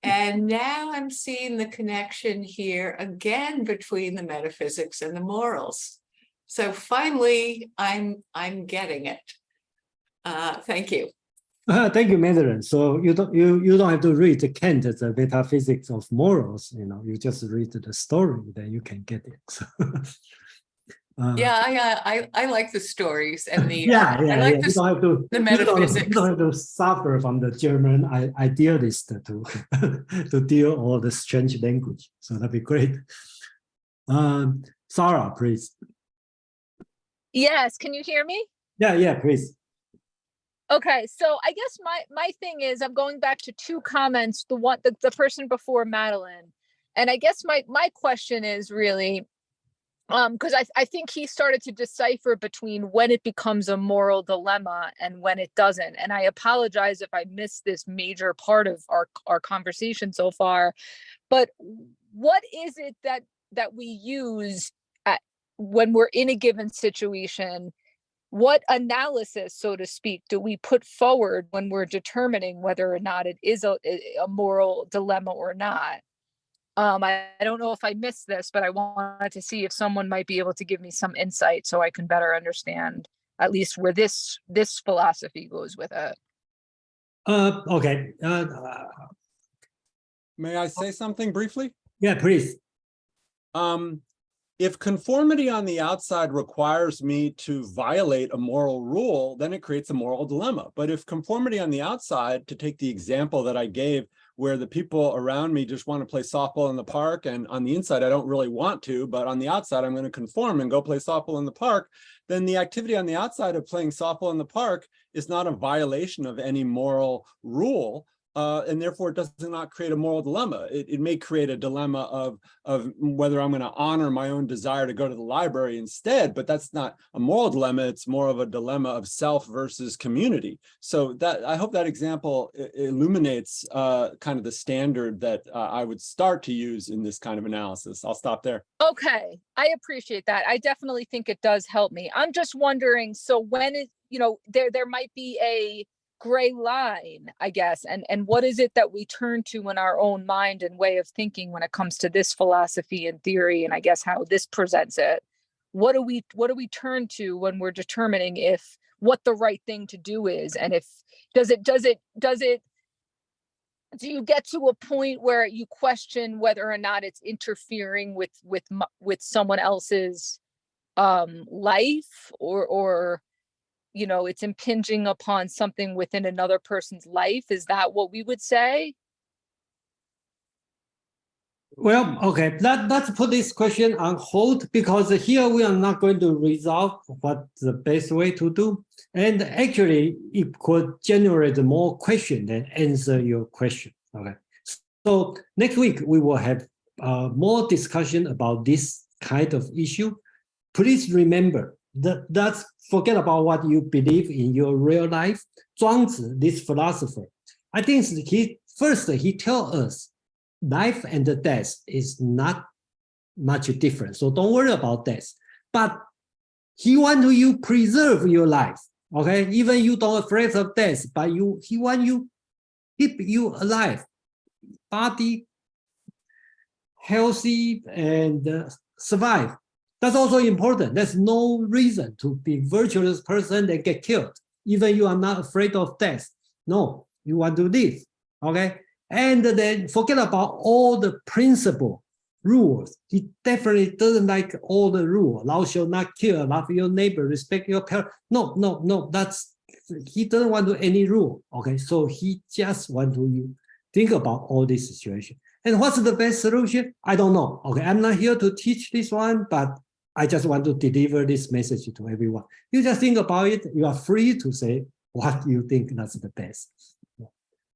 And now I'm seeing the connection here again between the metaphysics and the morals. So finally, I'm getting it. Thank you. Thank you, Madeline. So you don't have to read Kant, the metaphysics of morals. You just read the story, then you can get it. So, I like the stories and the I like the metaphysics. You don't have to suffer from the German idealist to deal all the strange language. So that'd be great. Sarah, please. Yes, can you hear me? Yeah, please. Okay, so I guess my thing is, I'm going back to two comments, the person before Madeline. And I guess my question is really, because I think he started to decipher between when it becomes a moral dilemma and when it doesn't. And I apologize if I missed this major part of our conversation so far. But what is it that we use when we're in a given situation? What analysis, so to speak, do we put forward when we're determining whether or not it is a moral dilemma or not? I don't know if I missed this, but I wanted to see if someone might be able to give me some insight so I can better understand at least where this philosophy goes with it. Okay. May I say something briefly? Yeah, please. If conformity on the outside requires me to violate a moral rule, then it creates a moral dilemma. But if conformity on the outside, to take the example that I gave, where the people around me just want to play softball in the park, and on the inside, I don't really want to, but on the outside, I'm going to conform and go play softball in the park, then the activity on the outside of playing softball in the park is not a violation of any moral rule. And therefore, it does not create a moral dilemma. It may create a dilemma of whether I'm going to honor my own desire to go to the library instead, but that's not a moral dilemma. It's more of a dilemma of self versus community. So that I hope that example illuminates kind of the standard that I would start to use in this kind of analysis. I'll stop there. Okay, I appreciate that. I definitely think it does help me. I'm just wondering, so when is, there might be a gray line, I guess, and what is it that we turn to in our own mind and way of thinking when it comes to this philosophy and theory, and I guess how this presents it? What do we turn to when we're determining if what the right thing to do is, and if do you get to a point where you question whether or not it's interfering with someone else's life, or it's impinging upon something within another person's life? Is that what we would say? Well, okay, let's put this question on hold, because here we are not going to resolve what's the best way to do. And actually, it could generate more question than answer your question. Okay, so next week we will have more discussion about this kind of issue. Please remember, that's forget about what you believe in your real life. Zhuang Zi, this philosopher, I think he tells us life and death is not much different. So don't worry about death. But he wants you preserve your life. Okay, even you don't afraid of death, but he wants you keep you alive, body healthy and survive. That's also important. There's no reason to be virtuous person and get killed, even you are not afraid of death. No, you want to live, okay? And then forget about all the principle rules. He definitely doesn't like all the rules. Thou shalt not kill, love your neighbor, respect your parents. No, he doesn't want to any rule, okay? So he just want to you think about all this situation. And what's the best solution? I don't know, okay? I'm not here to teach this one, but I just want to deliver this message to everyone. You just think about it. You are free to say what you think that's the best.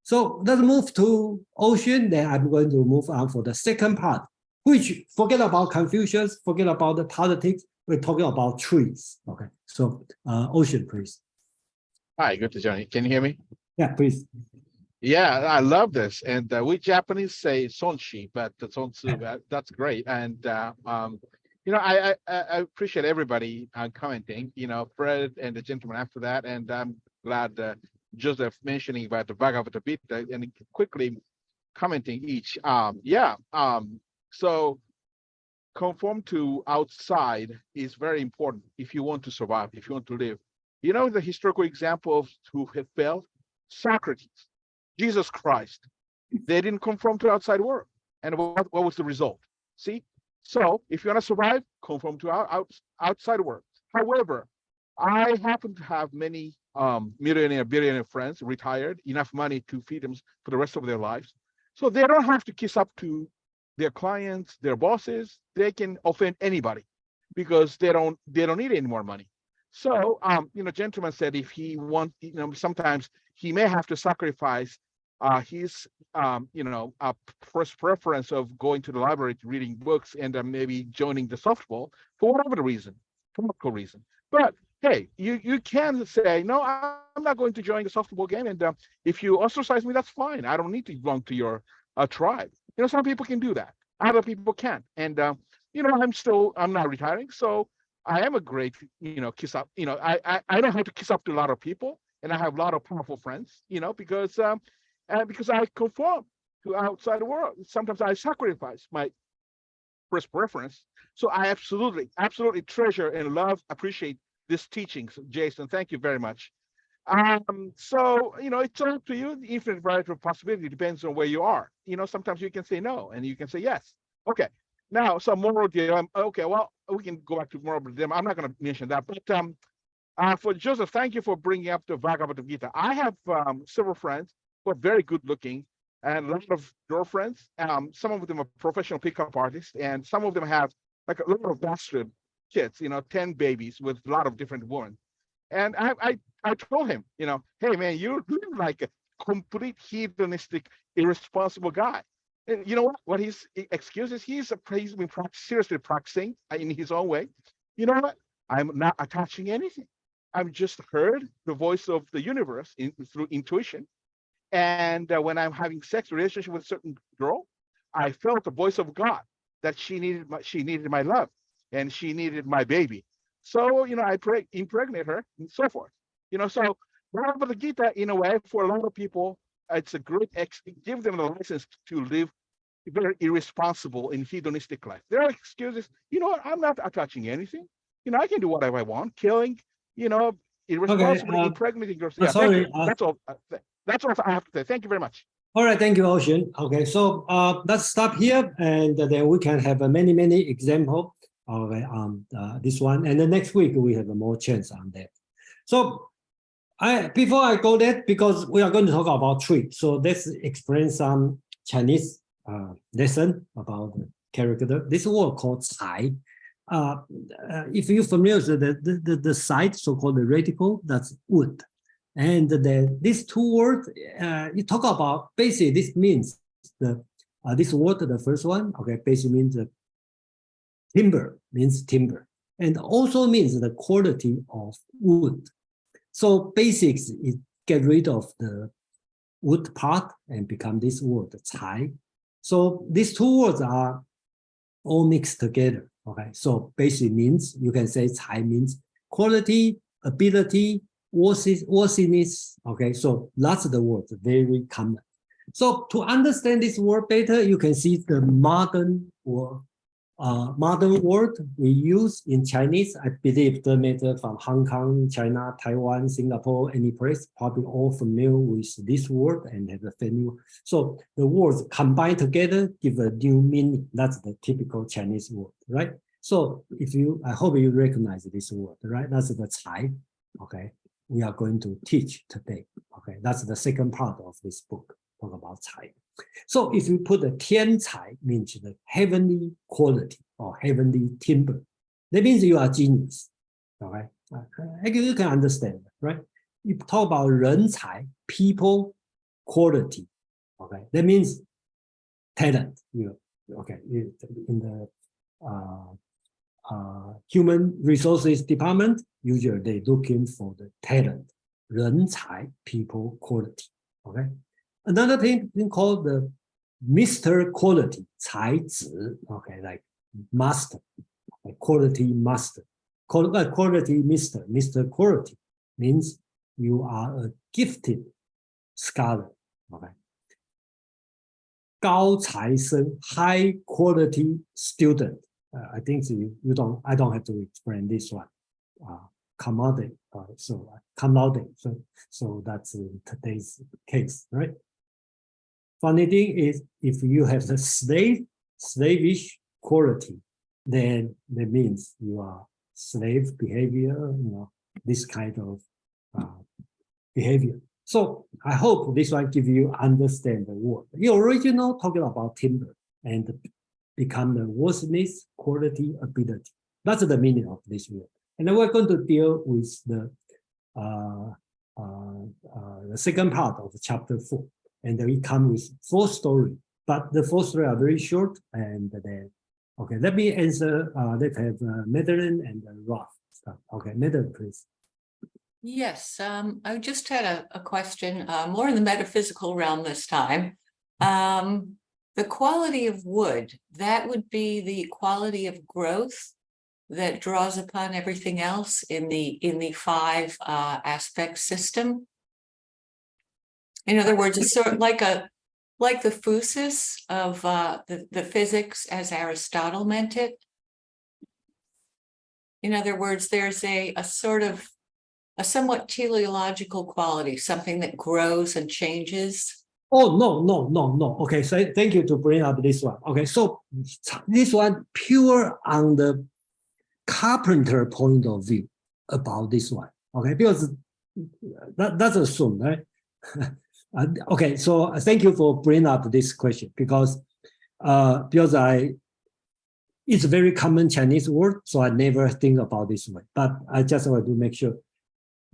So let's move to Ocean. Then I'm going to move on for the second part, which forget about Confucius, forget about the politics. We're talking about trees. Okay. So Ocean, please. Hi, good to join you. Can you hear me? Yeah, please. Yeah, I love this. And we Japanese say sonshi, but the sonsu, that's great. And I appreciate everybody commenting, Fred and the gentleman after that. And I'm glad Joseph mentioning about the Bhagavad Gita and quickly commenting each. So conform to outside is very important if you want to survive, if you want to live. The historical example of who have failed? Socrates, Jesus Christ. They didn't conform to outside world. And what was the result? See? So if you want to survive, conform to outside world. However, I happen to have many millionaire, billionaire friends, retired, enough money to feed them for the rest of their lives. So they don't have to kiss up to their clients, their bosses. They can offend anybody because they don't need any more money. So, gentleman said if he wants, sometimes he may have to sacrifice his, first preference of going to the library to reading books and maybe joining the softball for whatever the reason, political reason. But hey, you can say, no, I'm not going to join the softball game. And if you ostracize me, that's fine. I don't need to belong to your tribe. Some people can do that. Other people can't. And, I'm not retiring. So I am a great, kiss up. I don't have to kiss up to a lot of people. And I have a lot of powerful friends, because I conform to outside the world. Sometimes I sacrifice my first preference. So I absolutely treasure and love, appreciate these teachings, Jason. Thank you very much. So, it's up to you. The infinite variety of possibility depends on where you are. Sometimes you can say no and you can say yes. Okay. Now, some moral dilemma. Okay, well, we can go back to moral dilemma. I'm not going to mention that. But for Joseph, thank you for bringing up the Bhagavad Gita. I have several friends who are very good looking and a lot of girlfriends. Some of them are professional pickup artists, and some of them have like a lot of bastard kids, 10 babies with a lot of different women. And I told him, hey man, you live like a complete hedonistic, irresponsible guy. And you know what? What his excuse is, he's been seriously practicing in his own way. You know what? I'm not attaching anything. I've just heard the voice of the universe through intuition. And when I'm having sex relationship with a certain girl, I felt the voice of God that she needed my love and she needed my baby. So, I impregnate her and so forth. So Bhagavad Gita, in a way, for a lot of people, it's a great, give them the license to live very irresponsible in hedonistic life. There are excuses. You know what? I'm not attaching anything. I can do whatever I want, killing, irresponsibly impregnating girls. Yeah, sorry. That's all. That's all I have to say. Thank you very much. All right, thank you, Ocean. Okay, so let's stop here, and then we can have many, many examples of this one. And the next week we have more chance on that. So before I go there, because we are going to talk about tree, so let's explain some Chinese lesson about the character. This word called cai. If you're familiar with the side, so-called the radical, that's wood. And then these two words, you talk about, basically this means this word, the first one, okay, basically means timber, means timber, and also means the quality of wood. So basics is get rid of the wood part and become this word, cai. So these two words are all mixed together, okay? So basically means, you can say cai means quality, ability, worthiness, okay? So that's the word, very common. So to understand this word better, you can see the modern word we use in Chinese. I believe the matter from Hong Kong, China, Taiwan, Singapore, any place, probably all familiar with this word and have a familiar. So the words combined together give a new meaning. That's the typical Chinese word, right? So I hope you recognize this word, right? That's the cai, okay? We are going to teach today, okay? That's the second part of this book, talk about cai. So if you put the tian cai, means the heavenly quality or heavenly timber, that means you are genius, okay? You can understand, right? You talk about ren cai, people quality, okay? That means talent, okay? In the human resources department, usually they looking for the talent, 人才, people quality, okay? Another thing called the Mr. Quality, 才子, okay, like master, like quality master, quality Mr. Quality means you are a gifted scholar, okay? 高材生, high quality student. I think I don't have to explain this one. Commodity, commodity. So that's today's case, right? Funny thing is, if you have the slavish quality, then that means you are slave behavior, this kind of behavior. So I hope this one give you understand the word. The original talking about timber and become the worthiness, quality, ability. That's the meaning of this word. And then we're going to deal with the second part of chapter 4. And then we come with 4 stories. But the 4 stories are very short. And then, okay, let me answer. Let's have Madeline and Roth. Okay, Madeline, please. Yes, I just had a question, more in the metaphysical realm this time. The quality of wood, that would be the quality of growth that draws upon everything else in the 5 aspect system. In other words, it's sort of like the physis of the physics as Aristotle meant it. In other words, there's a sort of a somewhat teleological quality, something that grows and changes. Oh, no. Okay, so thank you to bring up this one. Okay, so this one pure on the carpenter point of view about this one. Okay, because that's assumed, right? Okay, so thank you for bringing up this question because it's a very common Chinese word, so I never think about this way. But I just want to make sure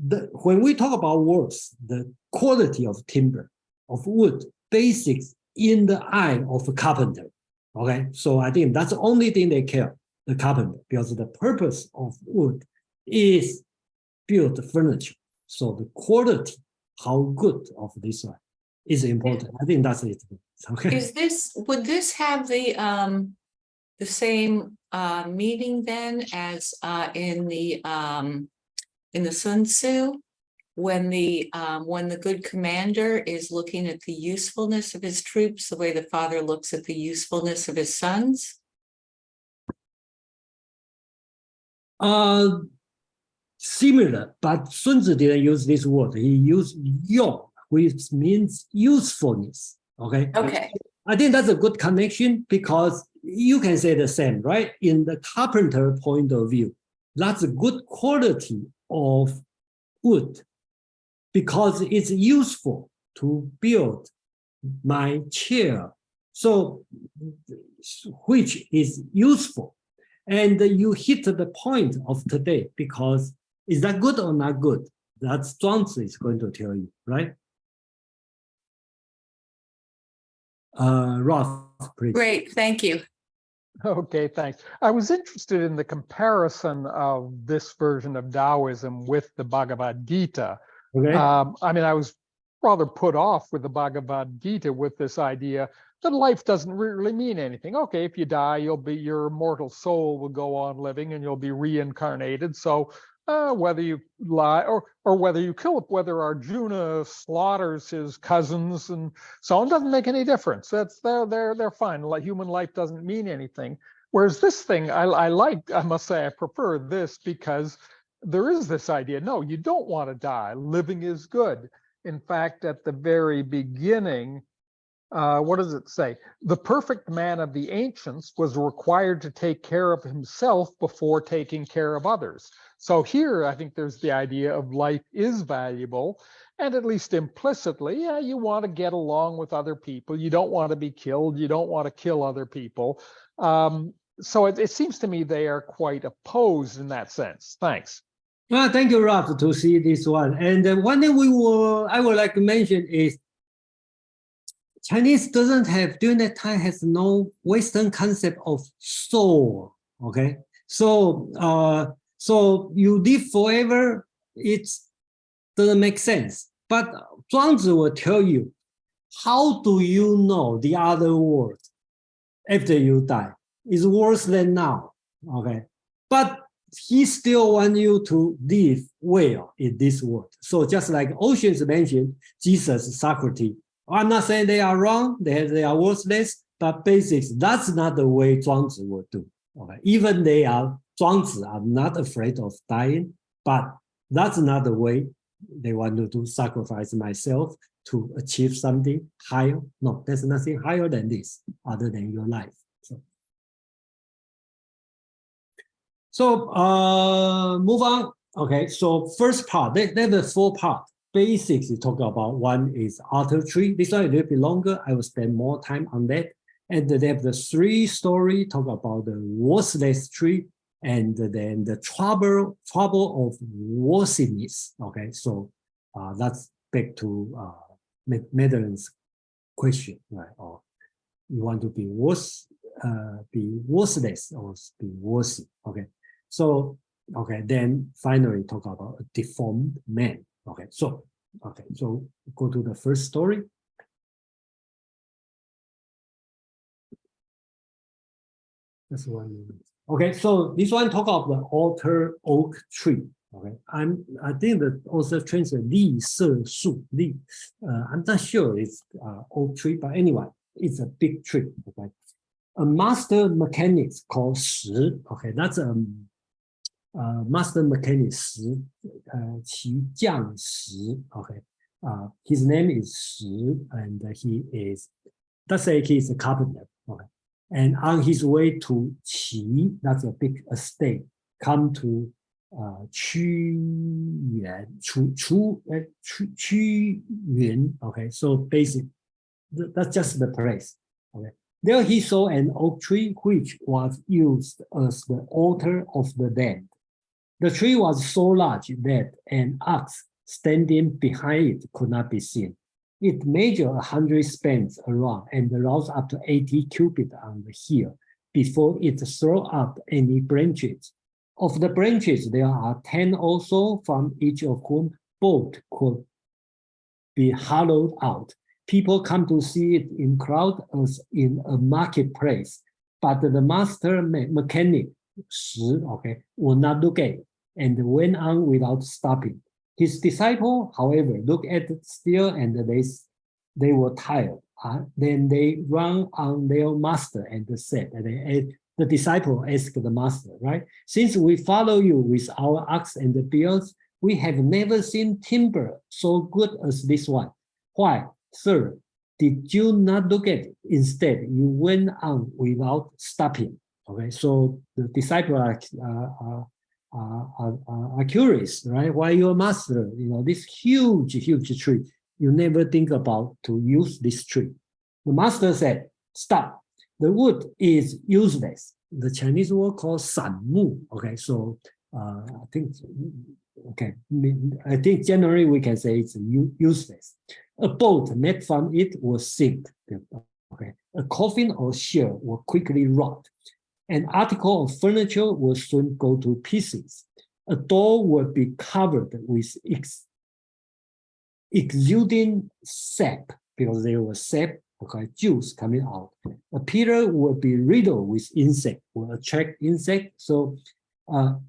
that when we talk about words, the quality of timber, of wood, basics in the eye of a carpenter. Okay, so I think that's the only thing they care, the carpenter, because the purpose of wood is build furniture. So the quality, how good of this one is important. I think that's it. Okay. Would this have the same meaning then as in the Sun Tzu, when the good commander is looking at the usefulness of his troops, the way the father looks at the usefulness of his sons? Similar, but Sun Tzu didn't use this word. He used yong, which means usefulness. Okay. Okay. I think that's a good connection because you can say the same, right? In the carpenter point of view, that's a good quality of wood because it's useful to build my chair. So, which is useful. And you hit the point of today because is that good or not good? That's Zhuang Zi is going to tell you, right? Ross, please. Great, thank you. Okay, thanks. I was interested in the comparison of this version of Taoism with the Bhagavad Gita. Okay. I mean, I was rather put off with the Bhagavad Gita with this idea that life doesn't really mean anything. Okay, if you die, your immortal soul will go on living and you'll be reincarnated. So whether you lie or whether you kill, whether Arjuna slaughters his cousins and so on, doesn't make any difference. They're fine. Like human life doesn't mean anything. Whereas this thing, I must say, I prefer this because there is this idea. No, you don't want to die. Living is good. In fact, at the very beginning, what does it say? The perfect man of the ancients was required to take care of himself before taking care of others. So here, I think there's the idea of life is valuable, and at least implicitly, yeah, you want to get along with other people. You don't want to be killed. You don't want to kill other people. So it seems to me they are quite opposed in that sense. Thanks. Well, thank you, Ralph, to see this one. And one thing I would like to mention is Chinese during that time has no Western concept of soul. Okay, so so you live forever, it doesn't make sense. But Zhuang Zi will tell you, how do you know the other world after you die is worse than now? Okay, but he still wants you to live well in this world. So just like Oceans mentioned, Jesus, Socrates, I'm not saying they are wrong, they are worthless, but basics, that's not the way Zhuang Zi will do. Okay, even Zhuang Zi are not afraid of dying, but that's not the way they want to do, sacrifice myself to achieve something higher. No, there's nothing higher than this other than your life. So move on. Okay, so first part, they have a 4 part. Basics you talk about. One is articulation. This one is a little bit longer. I will spend more time on that. And they have the 3 story, talk about the worthless tree, and then the trouble of worthiness. Okay, so that's back to Madeline's question, right? Or you want to be worthless or be worthy. Okay, so then finally talk about a deformed man. Okay, so go to the first story. That's 1 minute. Okay, so this one talk about the altar oak tree. Okay, I think the author translates Li Se Shu Li. I'm not sure it's oak tree, but anyway, it's a big tree. Okay, a master mechanic called Shih. Okay, that's master mechanic Shih, okay. His name is Shih, and he is, let's say he's a carpenter, okay. And on his way to Qi, that's a big estate, come to Qu Yun, okay. So basic, that's just the place, okay. There he saw an oak tree which was used as the altar of the dead. The tree was so large that an ox standing behind it could not be seen. It measured 100 spans around and rose up to 80 cubits on the hill before it threw up any branches. Of the branches, there are 10 also, from each of whom both could be hollowed out. People come to see it in crowd as in a marketplace, but the master mechanic, Shih, okay, would not look at it and went on without stopping. His disciple, however, looked at it still, and they were tired. Then they ran on their master and said, the disciple asked the master, right? Since we follow you with our ox and the bears, we have never seen timber so good as this one. Why, sir, did you not look at it? Instead, you went on without stopping. Okay, so the disciples are curious, right? Why your master, this huge tree, you never think about to use this tree. The master said, stop, the wood is useless. The Chinese word called san mu, okay, so I think generally we can say it's useless. A boat made from it will sink, okay. A coffin or chair will quickly rot. An article of furniture will soon go to pieces. A door will be covered with exuding sap, because there was sap, okay, juice coming out. A pillar will be riddled with insect, will attract insect. So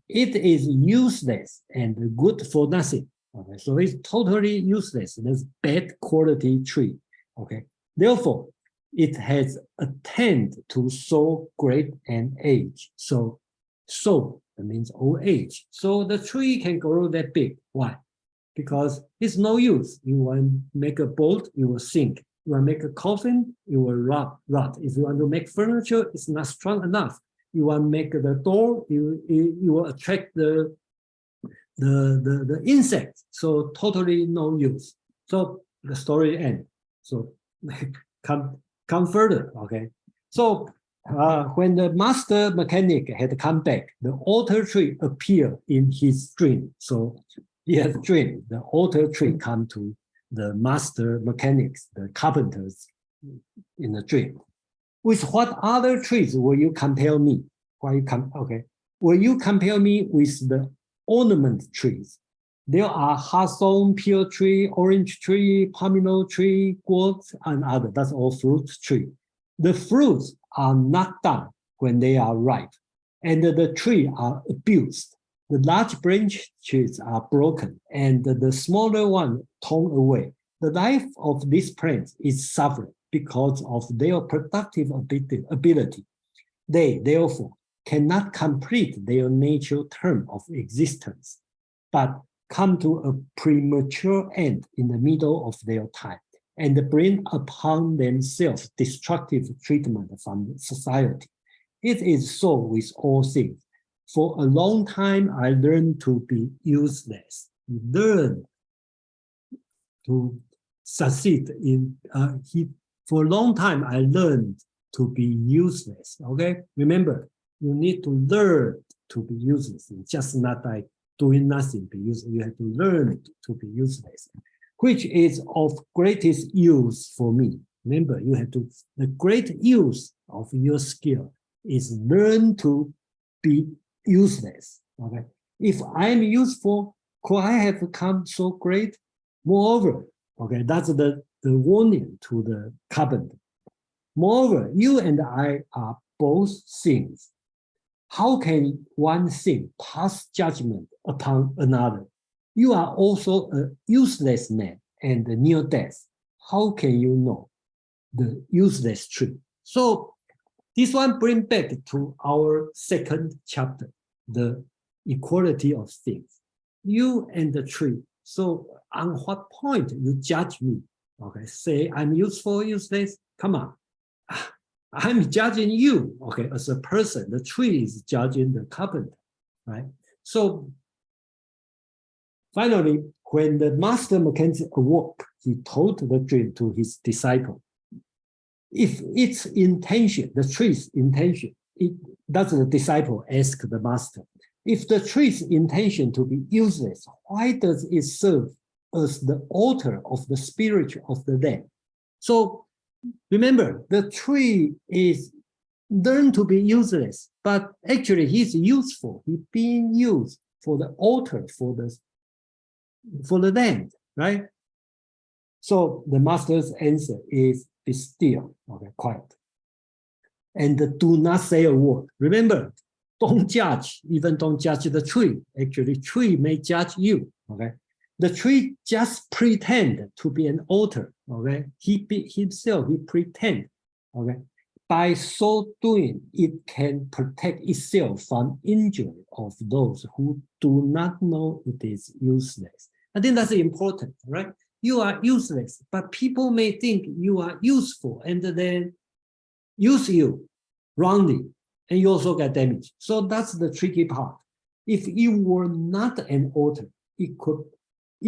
it is useless and good for nothing. Okay, so it's totally useless. That's bad quality tree. Okay, therefore, it has attained to so great an age. So that means old age. So the tree can grow that big. Why? Because it's no use. You want to make a boat, it will sink. You want to make a coffin, it will rot. If you want to make furniture, it's not strong enough. You want to make the door, you will attract the insects. So totally no use. So the story ends. So come further, okay? So when the master mechanic had come back, the altar tree appeared in his dream. So he had dreamed the altar tree come to the master mechanics, the carpenters in the dream. With what other trees will you compare me? Will you compare me with the ornament trees? There are hawthorn, pear tree, orange tree, pomelo tree, gourd, and others. That's all fruit tree. The fruits are knocked down when they are ripe, and the trees are abused. The large branches are broken, and the smaller one torn away. The life of these plants is suffering because of their productive ability. They, therefore, cannot complete their natural term of existence, but come to a premature end in the middle of their time and bring upon themselves destructive treatment from society. It is so with all things. For a long time, I learned to be useless. Learn to succeed in, for a long time, I learned to be useless, okay? Remember, you need to learn to be useless. It's just not like doing nothing, be useless. You have to learn to be useless, which is of greatest use for me. Remember, you have to, the great use of your skill is learn to be useless, okay? If I'm useful, could I have become so great? Moreover, okay, that's the warning to the carpenter. Moreover, you and I are both things. How can one thing pass judgment upon another? You are also a useless man and near death. How can you know the useless truth? So this one brings back to our second chapter, the equality of things. You and the tree. So on what point you judge me? Okay, say I'm useful, useless. Come on. I'm judging you, okay, as a person. The tree is judging the carpenter, right? So finally, when the master mechanic awoke, he told the dream to his disciple. If its intention, the tree's intention, it does the disciple ask the master, if the tree's intention to be useless, why does it serve as the altar of the spirit of the land? So remember, the tree is learned to be useless, but actually he's useful. He's being used for the altar, for the land, right? So the master's answer is be still, okay, quiet. And do not say a word. Remember, don't judge, even don't judge the tree. Actually, tree may judge you, okay? The tree just pretend to be an altar, okay? He pretend, okay? By so doing, it can protect itself from injury of those who do not know it is useless. I think that's important, right? You are useless, but people may think you are useful and then use you wrongly, and you also get damaged. So that's the tricky part. If you were not an altar, it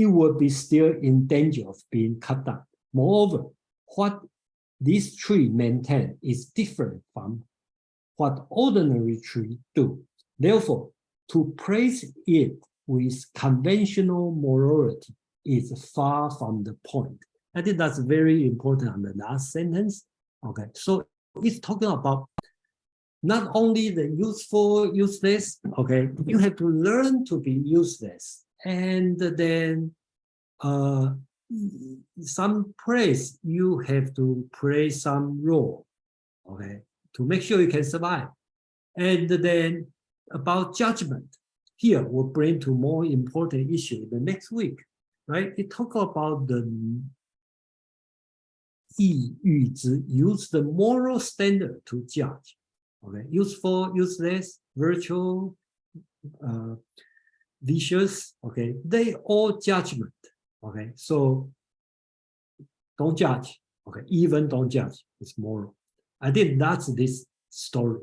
would be still in danger of being cut down. Moreover, what this tree maintains is different from what ordinary trees do. Therefore, to praise it with conventional morality is far from the point. I think that's very important on the last sentence. Okay, so it's talking about not only the useful, useless, okay, you have to learn to be useless. And then some praise, you have to play some role, okay, to make sure you can survive. And then about judgment, here we'll bring to more important issue the next week, right? It talk about the use the moral standard to judge, okay, useful, useless, virtual, vicious, okay, they all judgment, okay, so don't judge, okay, even don't judge, it's moral. I think that's this story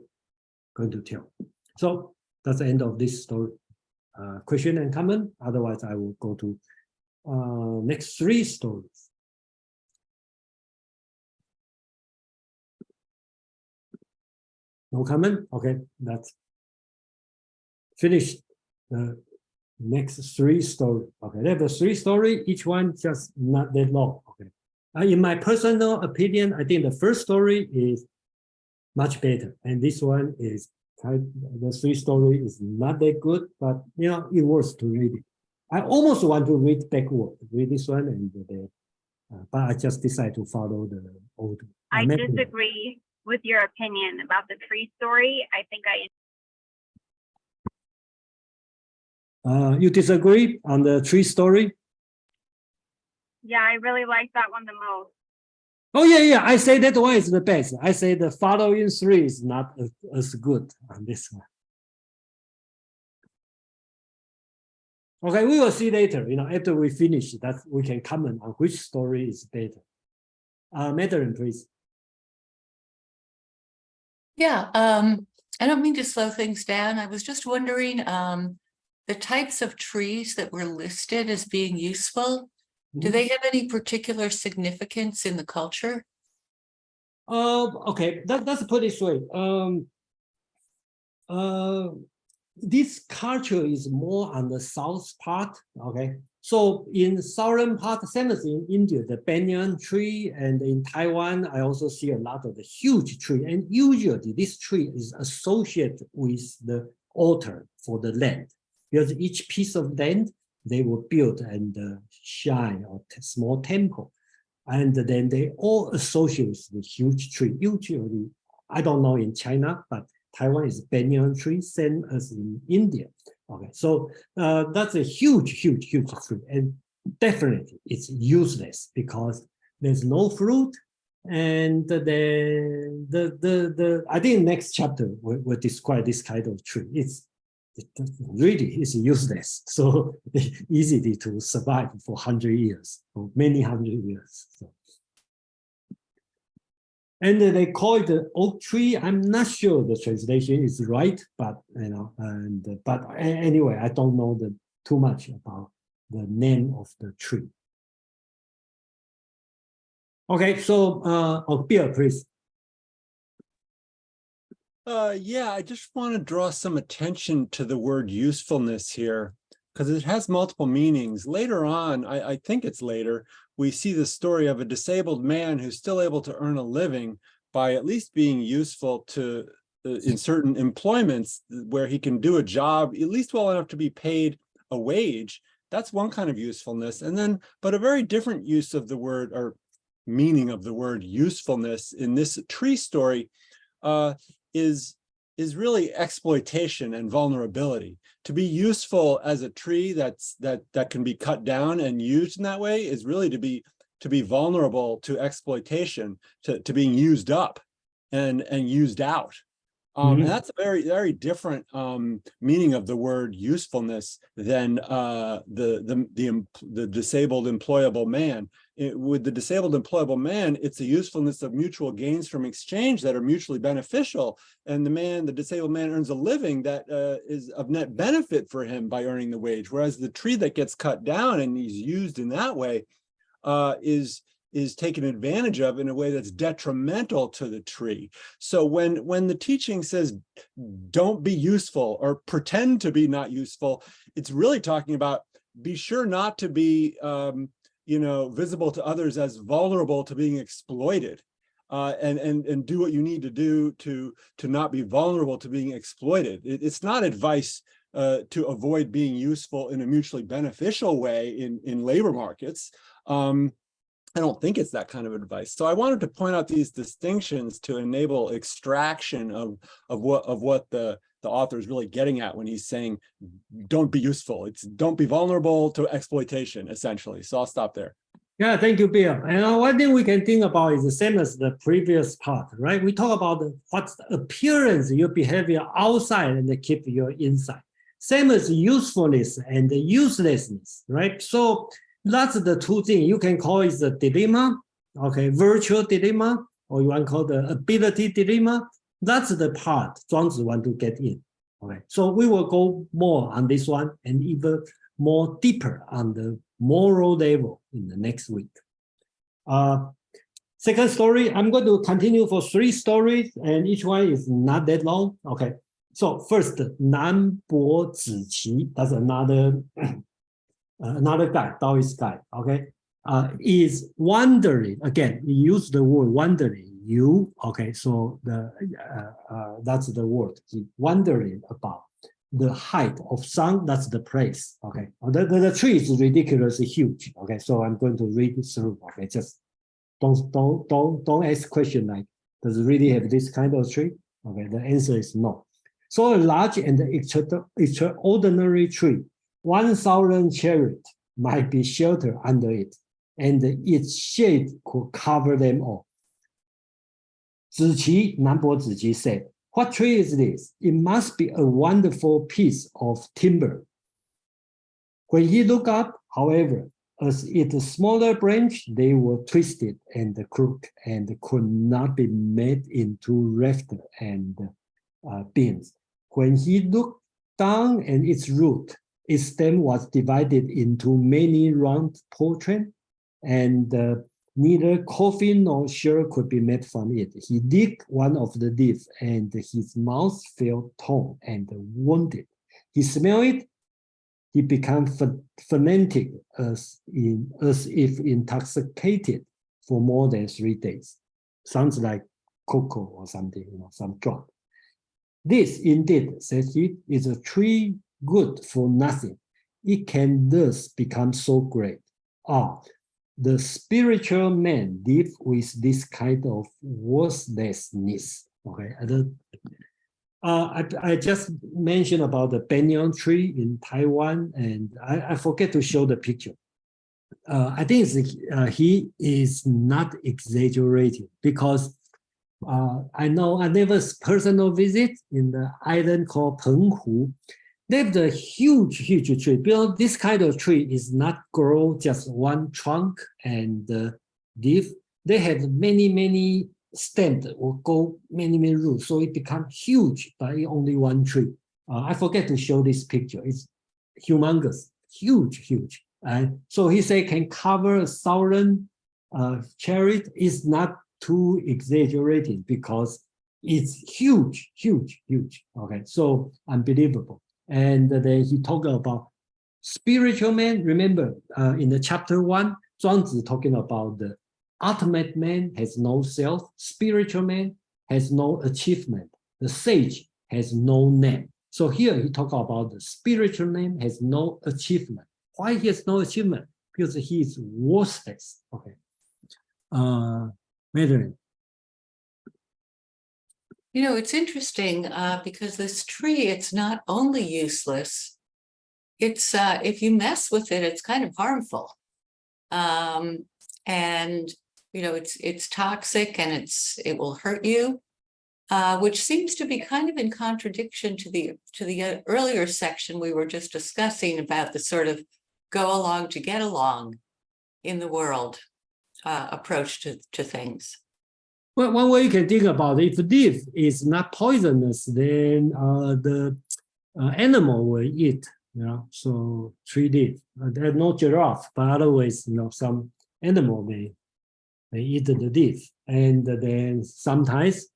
going to tell. So that's the end of this story. Question and comment, otherwise I will go to next three stories. No comment? Okay, that's finished. The next three stories. Okay, there are three stories, each one just not that long. Okay. In my personal opinion, I think the first story is much better, and this one is the three story is not that good, but you know it worth to read it. I almost want to read backward, read this one, and but I just decided to follow the old. I disagree with your opinion about the tree story. I think you disagree on the tree story? Yeah, I really like that one the most. Oh, yeah, I say that one is the best. I say the following three is not as good on this one. Okay, we will see later, you know, after we finish that, we can comment on which story is better. Madeline, please. Yeah, I don't mean to slow things down. I was just wondering, the types of trees that were listed as being useful, do they have any particular significance in the culture? Okay, that's put it straight. This culture is more on the south part, okay? So in southern part, same as in India, the banyan tree, and in Taiwan, I also see a lot of the huge tree. And usually this tree is associated with the altar for the land, because each piece of land, they will build and shrine or small temple. And then they all associate with the huge tree. Usually, I don't know in China, but Taiwan is banyan tree, same as in India. Okay, so that's a huge tree, and definitely it's useless because there's no fruit. And then I think next chapter will describe this kind of tree. it really is useless. So easy to survive for 100 years, or many 100 years. So. And they call it the oak tree. I'm not sure the translation is right, but anyway, I don't know too much about the name of the tree. Okay, so Bill, please. Yeah, I just want to draw some attention to the word usefulness here, because it has multiple meanings. Later on, I think it's later, we see the story of a disabled man who's still able to earn a living by at least being useful to in certain employments where he can do a job at least well enough to be paid a wage. That's one kind of usefulness. And then, but a very different use of the word or meaning of the word usefulness in this tree story is really exploitation and vulnerability. To be useful as a tree that can be cut down and used in that way is really to be vulnerable to exploitation, to being used up and used out. And that's a very, very different meaning of the word usefulness than the disabled employable man. With the disabled employable man, it's the usefulness of mutual gains from exchange that are mutually beneficial. And the disabled man earns a living that is of net benefit for him by earning the wage. Whereas the tree that gets cut down and he's used in that way is taken advantage of in a way that's detrimental to the tree. So when the teaching says, don't be useful or pretend to be not useful, it's really talking about be sure not to be visible to others as vulnerable to being exploited, and do what you need to do to not be vulnerable to being exploited. It's not advice to avoid being useful in a mutually beneficial way in labor markets. I don't think it's that kind of advice. So I wanted to point out these distinctions to enable extraction of what the author is really getting at when he's saying, don't be useful. It's don't be vulnerable to exploitation, essentially. So I'll stop there. Yeah, thank you, Bill. And one thing we can think about is the same as the previous part, right? We talk about what's the appearance, your behavior outside and keep your inside. Same as usefulness and uselessness, right? So that's the two things you can call it the dilemma, okay, virtual dilemma, or you want to call the ability dilemma. That's the part Zhuang Zi want to get in. Okay, so we will go more on this one and even more deeper on the moral level in the next week. Second story, I'm going to continue for 3 stories, and each one is not that long. Okay, so first, Nan Bo Zi Qi, that's another guy, Taoist guy, okay, is wondering, again, we use the word wondering, okay, so that's the word, wondering about the height of sun, that's the place, okay. The tree is ridiculously huge, okay, so I'm going to read it through, okay, just don't ask question like, does it really have this kind of tree? Okay, the answer is no. So a large and extraordinary tree, 1,000 chariots might be sheltered under it, and its shade could cover them all. Ziqi, Nanbo Ziqi said, what tree is this? It must be a wonderful piece of timber. When he looked up, however, as its smaller branch, they were twisted and crooked and could not be made into rafters and beams. When he looked down at its root, its stem was divided into many round portions, and neither coffin nor shirt could be made from it. He digged one of the leaves, and his mouth felt torn and wounded. He smelled it. He became frantic as if intoxicated for more than 3 days. Sounds like cocoa or something, some drug. This indeed, said he, is a tree good for nothing. It can thus become so great. The spiritual man live with this kind of worthlessness. Okay, I just mentioned about the banyan tree in Taiwan, and I forget to show the picture. I think he is not exaggerating, because I know I never personal visit in the island called Penghu, They have the huge, huge tree. Because this kind of tree is not grow just one trunk and leaf. They have many, many stems or go many, many roots. So it becomes huge by only one tree. I forget to show this picture. It's humongous, huge, huge. And so he said can cover 1,000 chariots. Is not too exaggerated because it's huge, huge, huge. Okay, so unbelievable. And then he talked about spiritual man. Remember, in the chapter 1, Zhuang Zi talking about the ultimate man has no self, spiritual man has no achievement, the sage has no name. So here he talk about the spiritual man has no achievement. Why he has no achievement? Because he is worthless. Okay. Madeline. You know, it's interesting because this tree, it's not only useless, it's if you mess with it, it's kind of harmful. And you know, it's toxic and it will hurt you, which seems to be kind of in contradiction to the earlier section we were just discussing about the sort of go along to get along in the world approach to things. Well, one way you can think about it, if leaf is not poisonous, then the animal will eat. You know, so tree leaf. There's no giraffe, but otherwise, you know, some animal may eat the leaf, and then sometimes,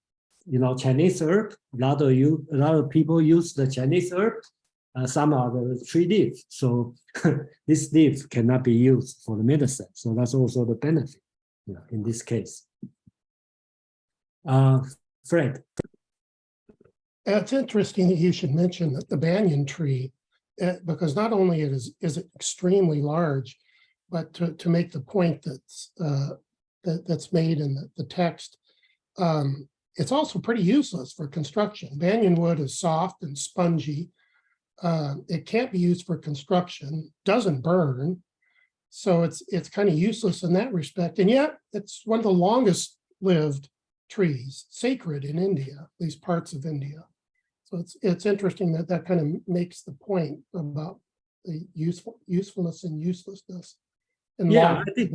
you know, Chinese herb. A lot of people use the Chinese herb. Some are the tree leaf. So this leaf cannot be used for the medicine. So that's also the benefit, you know, in this case. Fred. It's interesting that you should mention that the banyan tree, because not only is it extremely large, but to make the point that's made in the text, it's also pretty useless for construction. Banyan wood is soft and spongy. It can't be used for construction, doesn't burn. So it's kind of useless in that respect. And yet it's one of the longest lived trees, sacred in India, these parts of India. So it's interesting that kind of makes the point about the usefulness and uselessness. And yeah, I think.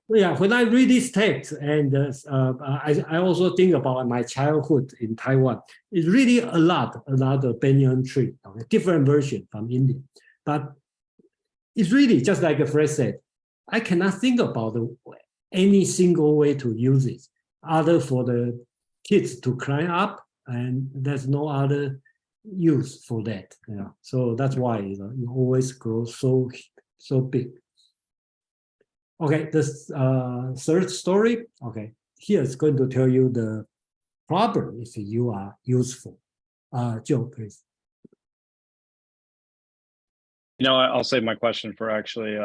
Yeah, when I read this text, and I also think about my childhood in Taiwan. It's really a lot of banyan tree, okay, different version from India, but it's really just like Fred said. I cannot think about any single way to use it, other for the kids to climb up, and there's no other use for that. You know, so that's why it always grows so big. Okay, this third story. Okay, here it's going to tell you the problem if you are useful. Joe, please. You know, I'll save my question for actually.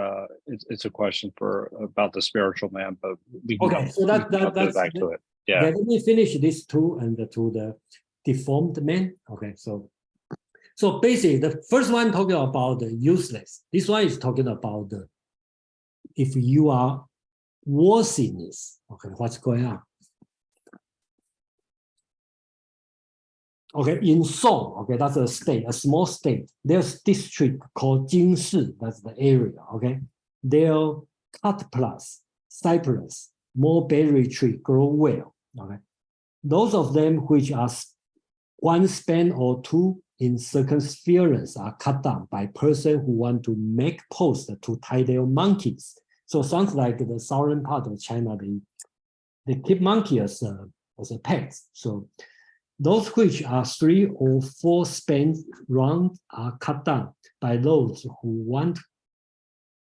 It's a question for about the spiritual man, but we can okay. So that's back to it. Yeah. Okay, let me finish this two and to the deformed man. Okay, so basically the first one talking about the useless. This one is talking about the if you are worthiness. Okay, what's going on? Okay, in Song, okay, that's a state, a small state. There's district called Jingshi, that's the area, okay? There cut plus, cypress, mulberry tree grow well, okay? Those of them which are one span or two in circumference are cut down by person who want to make posts to tie their monkeys. So sounds like the southern part of China, they keep monkey as a pet. So those which are 3 or 4 spans round are cut down by those who want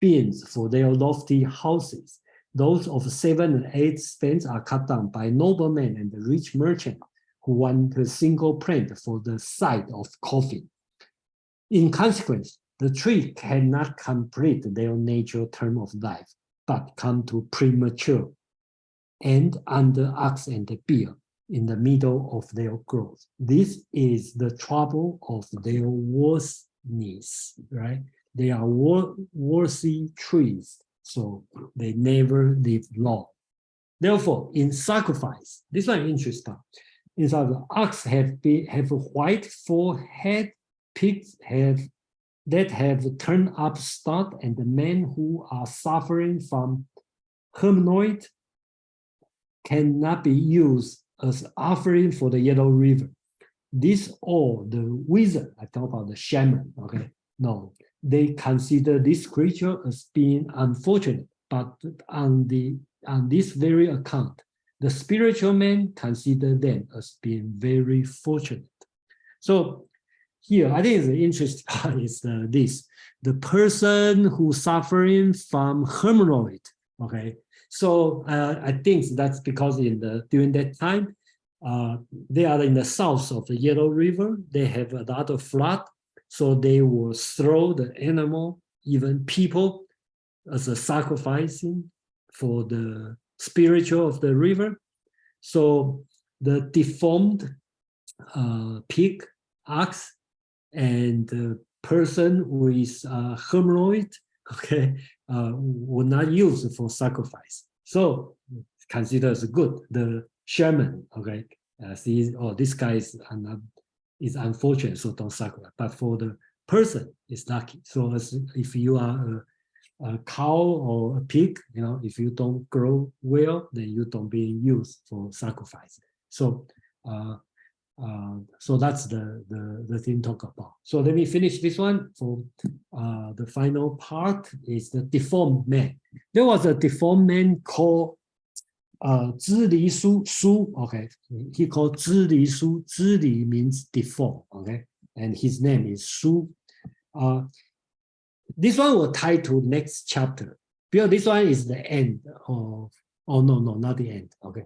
beams for their lofty houses. Those of 7 and 8 spans are cut down by noblemen and the rich merchant who want a single plant for the side of coffin. In consequence, the tree cannot complete their natural term of life, but come to premature and under ox and bear in the middle of their growth. This is the trouble of their worthiness, right? They are worthy trees, so they never live long. Therefore, in sacrifice, this one is interesting. In the ox have a white forehead, pigs that have turned up stout, and the men who are suffering from hemorrhoid cannot be used as offering for the Yellow River. This all the wizard, I talk about the shaman, okay? No, they consider this creature as being unfortunate, but on this very account, the spiritual men consider them as being very fortunate. So here, I think the interesting part is this: the person who's suffering from hemorrhoid. Okay, so I think that's because during that time, they are in the south of the Yellow River. They have a lot of flood, so they will throw the animal, even people, as a sacrificing for the spiritual of the river. So the deformed pig, ox, and the person with hemorrhoid, okay, were not used for sacrifice. So considered as good. The shaman, okay, sees, oh, this guy is unfortunate, so don't sacrifice. But for the person, it's lucky. So if you are a cow or a pig, if you don't grow well, then you don't be used for sacrifice. So so that's the thing talk about. So let me finish this one. For the final part is the deformed man. There was a deformed man called Zhi Li Su. Okay, he called Zhi Li Su. Zhi Li means deformed. Okay, and his name is Su. This one will tie to next chapter, because this one is the end of. Oh no, not the end. Okay.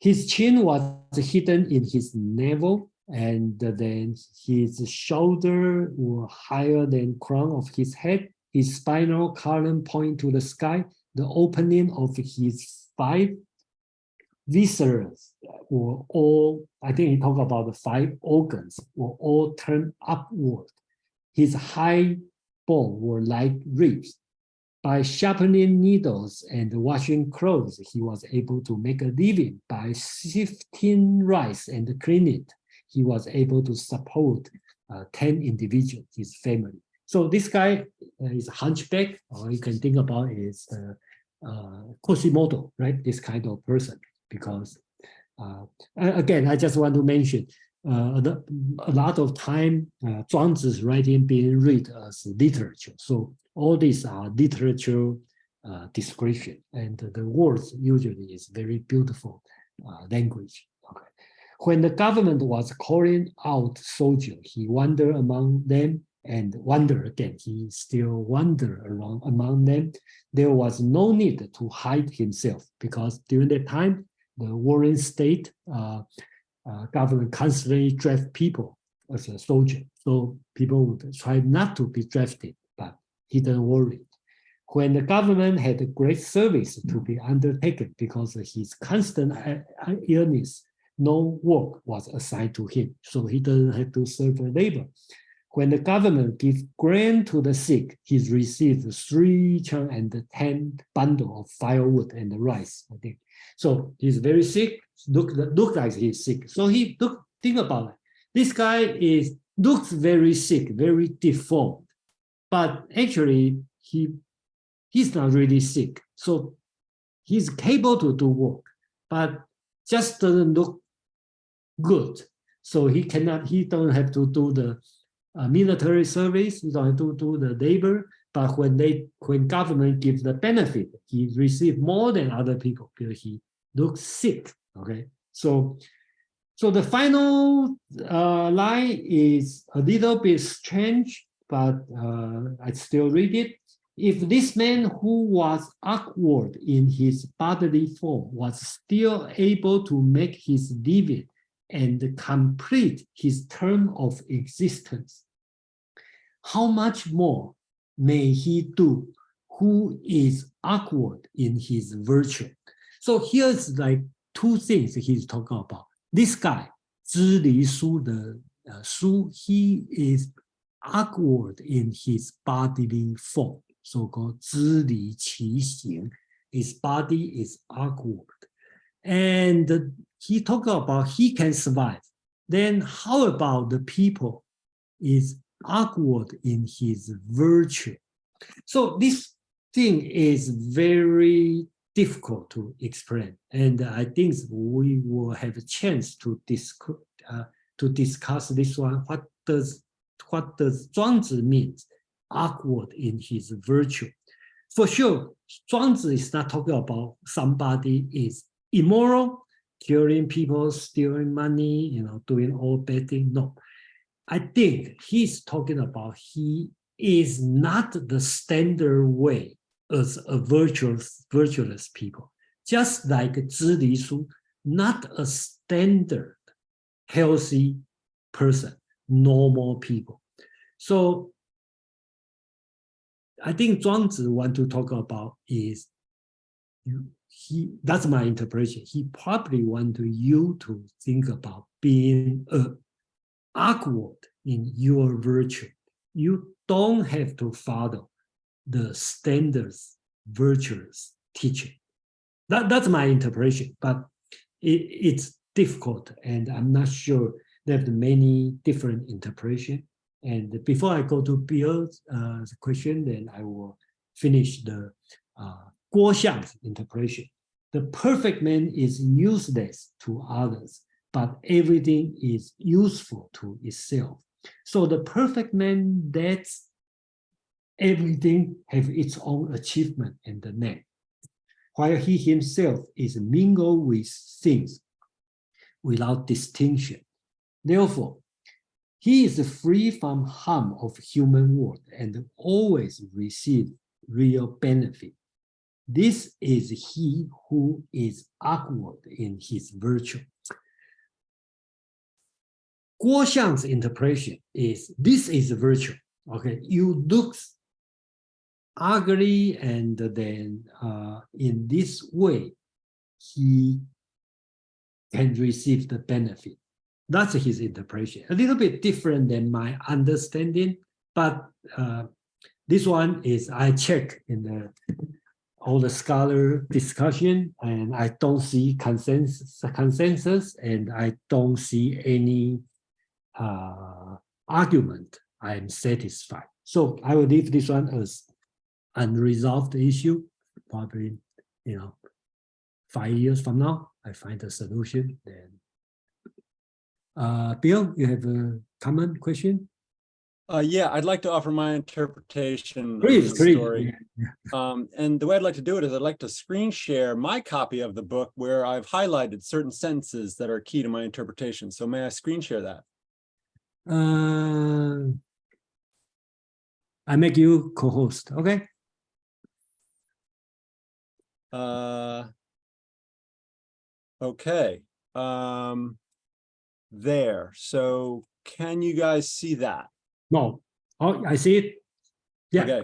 His chin was hidden in his navel, and then his shoulder were higher than crown of his head. His spinal column point to the sky. The opening of his 5 viscera were all, I think he talked about the 5 organs, were all turned upward. His high bone were like ribs. By sharpening needles and washing clothes, he was able to make a living. By sifting rice and cleaning it, he was able to support 10 individuals, his family. So this guy is a hunchback, or you can think about it as Quasimodo, right? This kind of person, because again, I just want to mention a lot of time Zhuang Zi's writing being read as literature. So all these are literature description, and the words usually is very beautiful language. Okay. When the government was calling out soldiers, he wandered among them and wandered again. He still wandered around among them. There was no need to hide himself, because during that time, the warring state government constantly draft people as a soldier. So people would try not to be drafted, but he didn't worry. When the government had a great service to be undertaken because of his constant illness, no work was assigned to him, so he doesn't have to serve labor. When the government gives grain to the sick, he received 3 chang and 10 bundle of firewood and rice, I think. So he's very sick, look like he's sick. So think about it. This guy looks very sick, very deformed, but actually he's not really sick. So he's capable to do work, but just doesn't look good. So he don't have to do the military service, he don't have to do the labor. But when government gives the benefit, he receives more than other people because he looks sick. Okay, so the final line is a little bit strange, but I still read it. If this man who was awkward in his bodily form was still able to make his living and complete his term of existence, how much more may he do who is awkward in his virtue? So here's like 2 things he's talking about. This guy, Zhi Li Su, Su, he is awkward in his bodily form, so-called Zhi Li Qi Xing. His body is awkward. And he talked about he can survive. Then how about the people is awkward in his virtue. So this thing is very difficult to explain, and I think we will have a chance to discuss this one. What does Zhuang Zi mean? Awkward in his virtue. For sure, Zhuang Zi is not talking about somebody is immoral, killing people, stealing money, doing all bad things. No, I think he's talking about he is not the standard way as a virtuous people. Just like Zhi Li Shu, not a standard healthy person, normal people. So I think Zhuang Zi want to talk about is that's my interpretation. He probably want you to think about being awkward in your virtue. You don't have to follow the standards virtuous teaching. That's my interpretation, but it's difficult, and I'm not sure there's many different interpretations. And before I go to Bill's question, then I will finish the Guo Xiang's interpretation. The perfect man is useless to others, but everything is useful to itself. So the perfect man, that's everything have its own achievement and the name, while he himself is mingled with things without distinction. Therefore, he is free from harm of human world and always receive real benefit. This is he who is awkward in his virtue. Guo Xiang's interpretation is this is virtue. Okay, you look ugly, and then in this way, he can receive the benefit. That's his interpretation. A little bit different than my understanding, but this one is I check in all the scholar discussion, and I don't see consensus, and I don't see any argument. I'm satisfied. So I will leave this one as unresolved issue. Probably, 5 years from now, I find a solution. Then, Bill, you have a comment, question? Yeah, I'd like to offer my interpretation Please, of the story. Yeah. And the way I'd like to do it is I'd like to screen share my copy of the book where I've highlighted certain sentences that are key to my interpretation. So may I screen share that? I make you co-host, okay? Okay. There. So can you guys see that? No. Oh, I see it. Yeah. Okay.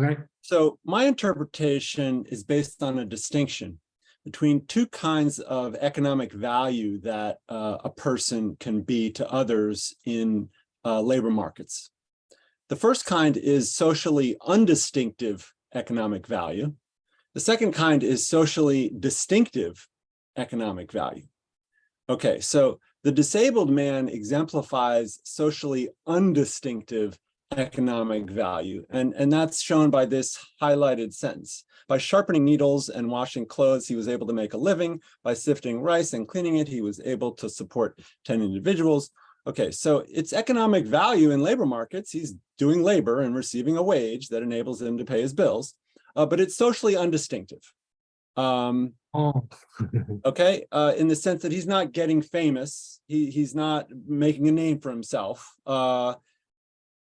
Okay. So my interpretation is based on a distinction between two kinds of economic value that a person can be to others in labor markets. The first kind is socially undistinctive economic value. The second kind is socially distinctive economic value. Okay, so the disabled man exemplifies socially undistinctive economic value, and that's shown by this highlighted sentence. By sharpening needles and washing clothes, he was able to make a living. By sifting rice and cleaning it, he was able to support 10 individuals. Okay, so it's economic value in labor markets. He's doing labor and receiving a wage that enables him to pay his bills, but it's socially undistinctive. Okay, in the sense that he's not getting famous, he's not making a name for himself.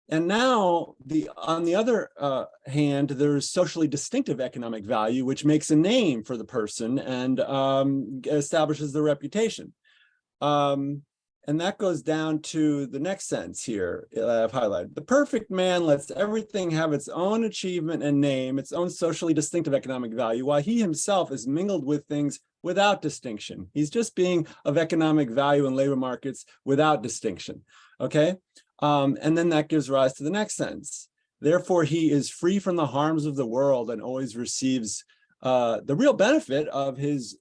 And now, on the other hand, there's socially distinctive economic value, which makes a name for the person and establishes the reputation. And that goes down to the next sentence here I've highlighted. The perfect man lets everything have its own achievement and name, its own socially distinctive economic value, while he himself is mingled with things without distinction. He's just being of economic value in labor markets without distinction, okay? And then that gives rise to the next sentence. Therefore, he is free from the harms of the world and always receives the real benefit of his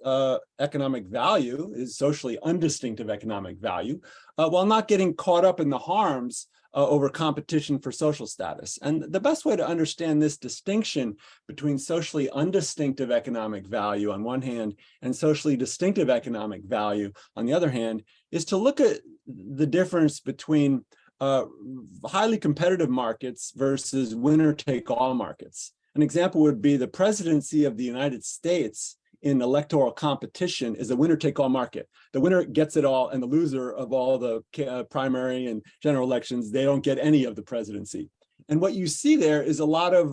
economic value, is socially undistinctive economic value, while not getting caught up in the harms over competition for social status. And the best way to understand this distinction between socially undistinctive economic value on one hand and socially distinctive economic value on the other hand is to look at the difference between highly competitive markets versus winner-take-all markets. An example would be the presidency of the United States in electoral competition is a winner-take-all market. The winner gets it all, and the loser of all the primary and general elections, they don't get any of the presidency. And what you see there is a lot of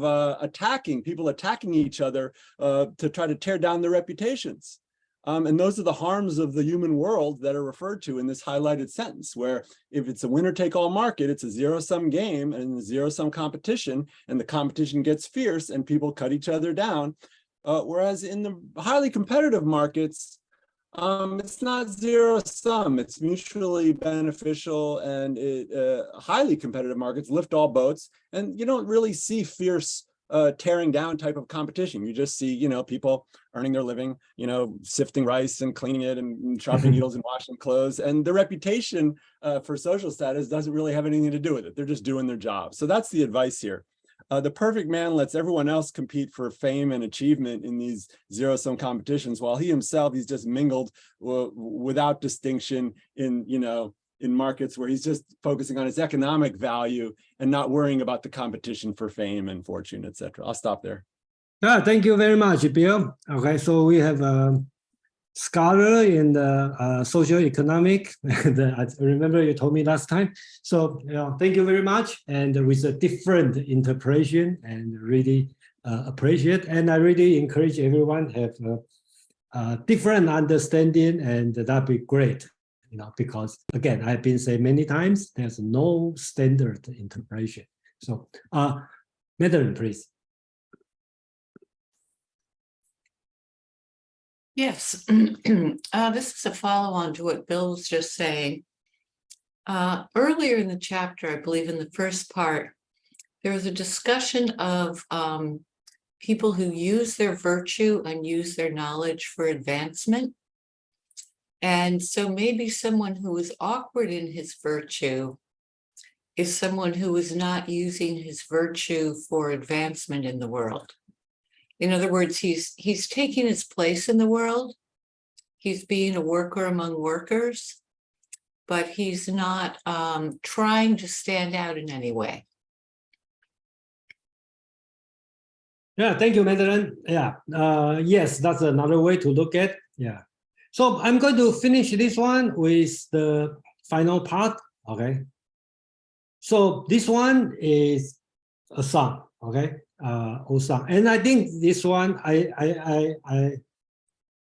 people attacking each other to try to tear down their reputations. And those are the harms of the human world that are referred to in this highlighted sentence, where if it's a winner-take-all market, it's a zero-sum game and a zero-sum competition, and the competition gets fierce and people cut each other down. Whereas in the highly competitive markets, it's not zero-sum, it's mutually beneficial, and highly competitive markets lift all boats, and you don't really see fierce tearing down type of competition. You just see, people earning their living, sifting rice and cleaning it and sharpening needles and washing clothes. And the reputation for social status doesn't really have anything to do with it. They're just doing their job. So that's the advice here. The perfect man lets everyone else compete for fame and achievement in these zero-sum competitions, while he himself, he's just mingled without distinction in markets where he's just focusing on his economic value and not worrying about the competition for fame and fortune, etc. I'll stop there. Yeah, thank you very much, Bill. Okay, so we have a scholar in the social economic. I remember you told me last time. So thank you very much, and with a different interpretation, and really appreciate. And I really encourage everyone have a different understanding, and that'd be great. Because again, I've been saying many times, there's no standard interpretation. So, Madeline, please. Yes, this is a follow-on to what Bill was just saying. Earlier in the chapter, I believe in the first part, there was a discussion of people who use their virtue and use their knowledge for advancement. And so maybe someone who is awkward in his virtue is someone who is not using his virtue for advancement in the world. In other words, he's taking his place in the world. He's being a worker among workers, but he's not trying to stand out in any way. Yeah, thank you, Madeline. Yeah, yes, that's another way to look at. Yeah. So I'm going to finish this one with the final part, okay? So this one is a song, okay? Old song. And I think this one, let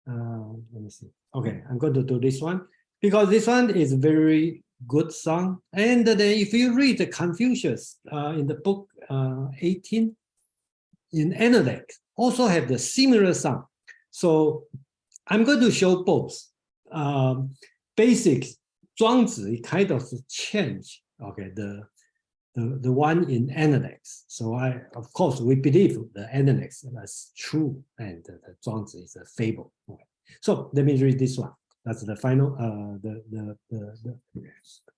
me see. Okay, I'm going to do this one because this one is a very good song. And then if you read the Confucius in the book 18, in Analects, also have the similar song. So I'm going to show both. Basics, Zhuang Zi kind of change, okay, the one in Analects. So of course, we believe the Analects is true and the Zhuang Zi is a fable. Okay. So let me read this one. That's the final,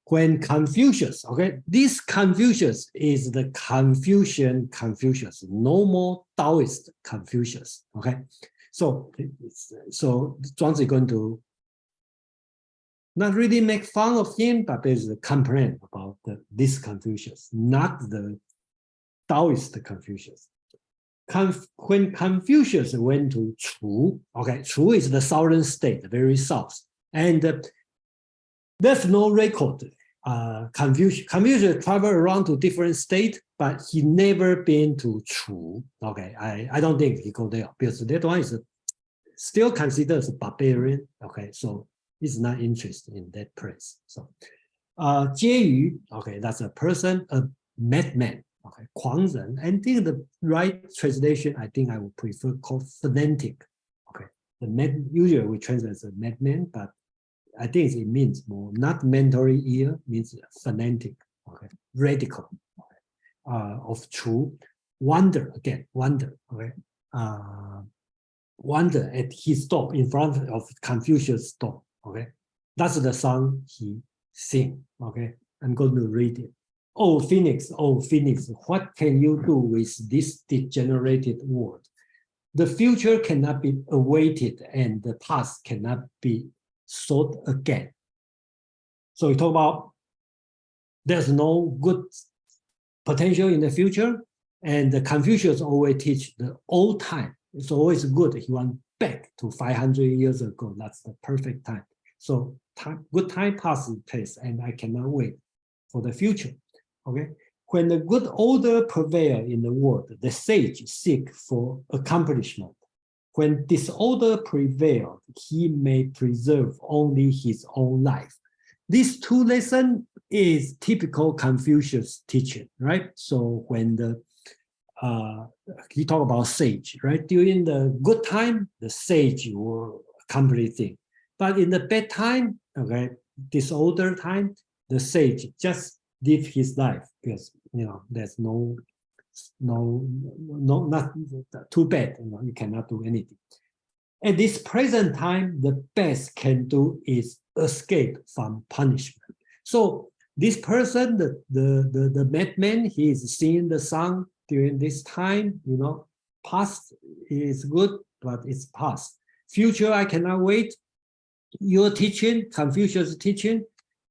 when Confucius, okay, this Confucius is the Confucian Confucius, no more Taoist Confucius, okay? So Zhuang Zi is going to not really make fun of him, but there's a complaint about this Confucius, not the Taoist Confucius. When Confucius went to Chu, okay, Chu is the southern state, very south, and there's no record. Confucius traveled around to different states, but he never been to Chu. Okay, I don't think he go there because that one is still considered as a barbarian. Okay, so he's not interested in that place. So, Jie Yu, okay, that's a person, a madman. Okay, 狂人. I think the right translation, I think I would prefer called fanatic. Okay, usually we translate as a madman, but I think it means more not mentally ill, means fanatic. Okay, radical. Okay. Of Chu, wonder again, wonder. Okay, wonder at his stop in front of Confucius' stop. Okay, that's the song he sing. Okay, I'm going to read it. oh Phoenix, what can you do with this degenerated world? The future cannot be awaited and the past cannot be sought again. So we talk about there's no good potential in the future, and the Confucius always teach the old time. It's always good. He went back to 500 years ago. That's the perfect time. So good time passes place, and I cannot wait for the future. Okay. When the good order prevail in the world, the sage seek for accomplishment. When disorder prevails, he may preserve only his own life. These two lessons is typical Confucius teaching, right? So when the he talk about sage, right? During the good time, the sage will accomplish things. But in the bad time, okay, disorder time, the sage just live his life because there's not too bad. You cannot do anything. At this present time, the best can do is escape from punishment. So this person, the madman, he is seeing the sun during this time. Past is good, but it's past. Future, I cannot wait. Your teaching, Confucius teaching,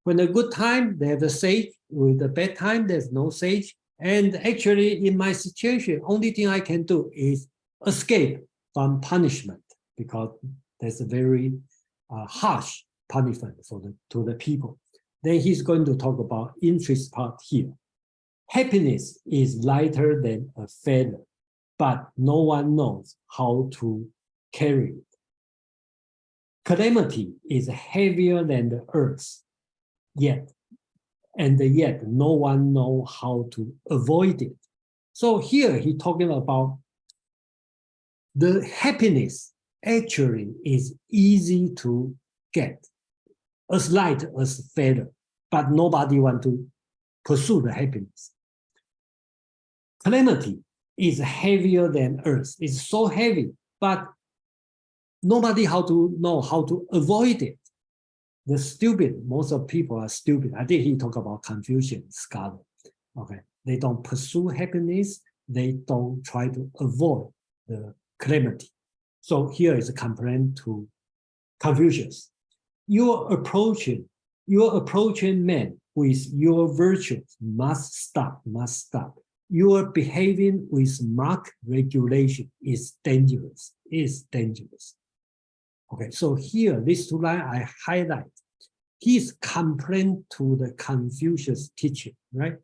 when a good time, they have the sage. With the bad time, there's no sage. And actually, in my situation, only thing I can do is escape from punishment, because there's a very harsh punishment to the people. Then he's going to talk about interest part here. Happiness is lighter than a feather, but no one knows how to carry it. Calamity is heavier than the earth, yet no one knows how to avoid it. So here he's talking about the happiness actually is easy to get, as light as feather, but nobody want to pursue the happiness. Calamity is heavier than earth. It's so heavy, but nobody know how to avoid it. The stupid, most of people are stupid. I think he talked about Confucian scholar. Okay, they don't pursue happiness. They don't try to avoid the calamity. So here is a complaint to Confucius. You're approaching men with your virtues must stop. Your behaving with mock regulation is dangerous. Okay, so here, these two lines I highlight. His complaint to the Confucius teaching, right?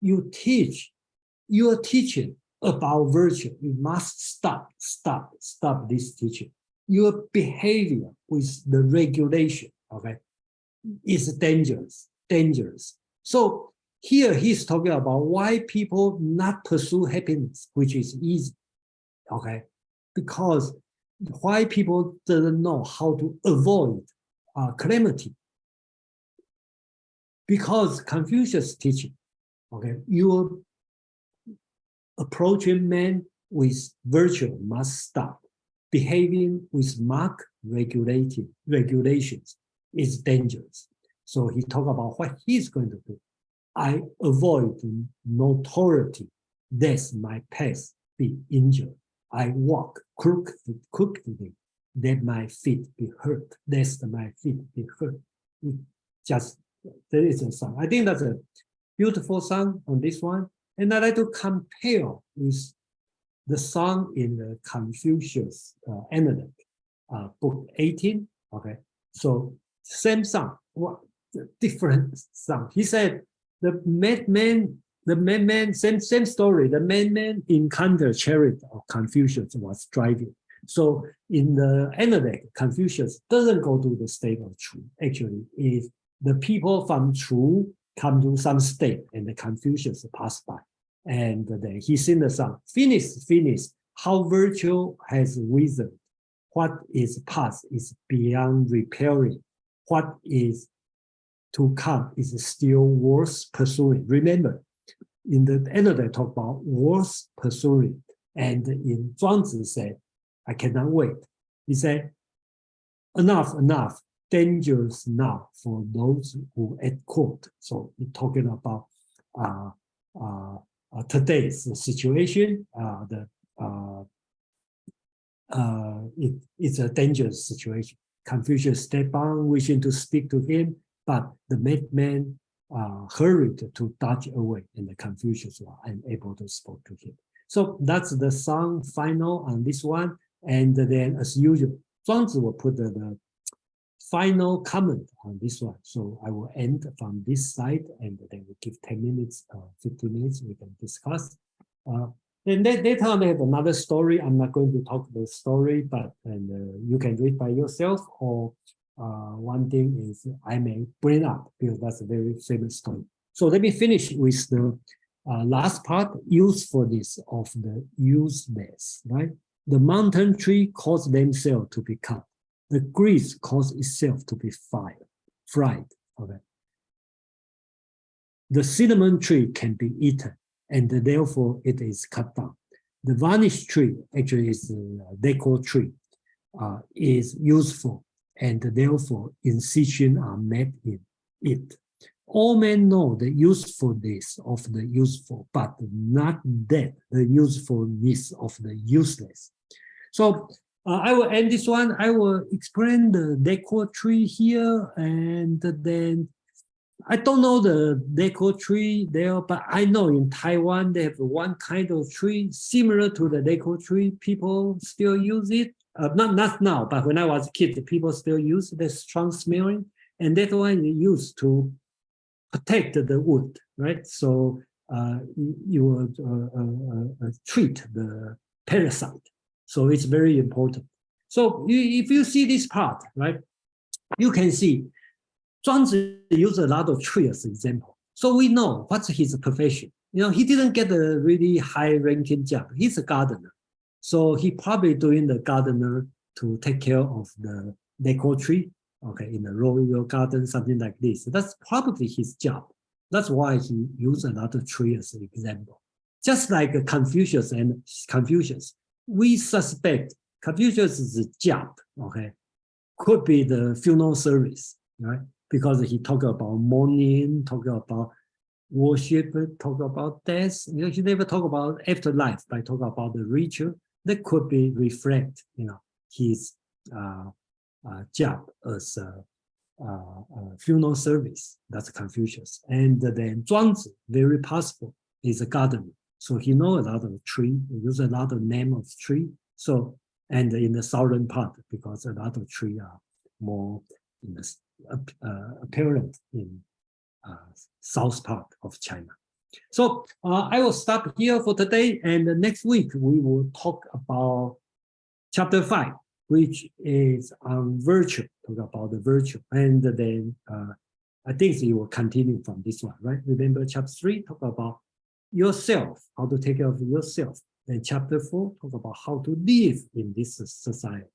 You're teaching about virtue. You must stop this teaching. Your behavior with the regulation, okay, is dangerous. So here he's talking about why people not pursue happiness, which is easy, okay? Because why people doesn't know how to avoid calamity. Because Confucius teaching, okay, you're approaching men with virtue must stop. Behaving with mock regulations is dangerous. So he talk about what he's going to do. I avoid notoriety, lest my path be injured. I walk crookedly, that my feet be hurt, lest my feet be hurt. There is a song. I think that's a beautiful song on this one. And I like to compare with the song in the Confucius Analect, book 18. Okay, so same song, different song. He said the madman, same story. The madman encountered chariot of Confucius was driving. So in the Analect, Confucius doesn't go to the state of Chu. Actually, if the people from Chu come to some state and the Confucius pass by, and then he sing the song, finish, how virtue has withered. What is past is beyond repairing. What is to come is still worth pursuing. Remember, in the end of the talk about worth pursuing, and in Zhuang Zi said, I cannot wait. He said, enough, dangerous now for those who at court. So we're talking about today's situation. It's a dangerous situation. Confucius stepped on, wishing to speak to him, but the madman hurried to dodge away, and the Confucius was unable to speak to him. So that's the song final on this one. And then, as usual, Zhuang Zi will put the final comment on this one. So I will end from this side, and then we give 10 minutes, 15 minutes, we can discuss. And later on, I have another story. I'm not going to talk the story, but you can read by yourself. Or one thing is I may bring up, because that's a very famous story. So let me finish with the last part, usefulness of the useless, right? The mountain tree caused themselves to be cut. The grease caused itself to be fried. Okay. The cinnamon tree can be eaten, and therefore it is cut down. The varnish tree actually is a decor tree, is useful, and therefore incisions are made in it. All men know the usefulness of the useful, but not that the usefulness of the useless. So I will end this one. I will explain the decor tree here, and then I don't know the decor tree there, but I know in Taiwan they have one kind of tree similar to the decor tree. People still use it. Not now, but when I was a kid, people still use the strong smelling, and that one is used to protect the wood, right? So you will treat the parasite. So it's very important. So if you see this part, right, you can see Zhuang Zi used a lot of tree as an example. So we know what's his profession. You know, he didn't get a really high-ranking job. He's a gardener. So he probably doing the gardener to take care of the decor tree, okay, in the royal garden, something like this. That's probably his job. That's why he used a lot of tree as an example. Just like Confucius and Confucius, we suspect Confucius' job, okay, could be the funeral service, right? Because he talked about mourning, talked about worship, talked about death. You know, he never talked about afterlife, but talk about the ritual that could be reflect, you know, his job as a funeral service. That's Confucius. And then Zhuang Zi, very possible, is a gardener. So he knows a lot of tree, he uses a lot of name of tree. So, and in the southern part, because a lot of tree are more in the, apparent in south part of China. So I will stop here for today, and next week we will talk about chapter 5, which is on virtue, talk about the virtue, and then I think you will continue from this one, right? Remember chapter 3, talk about yourself, how to take care of yourself. And chapter 4, talk about how to live in this society.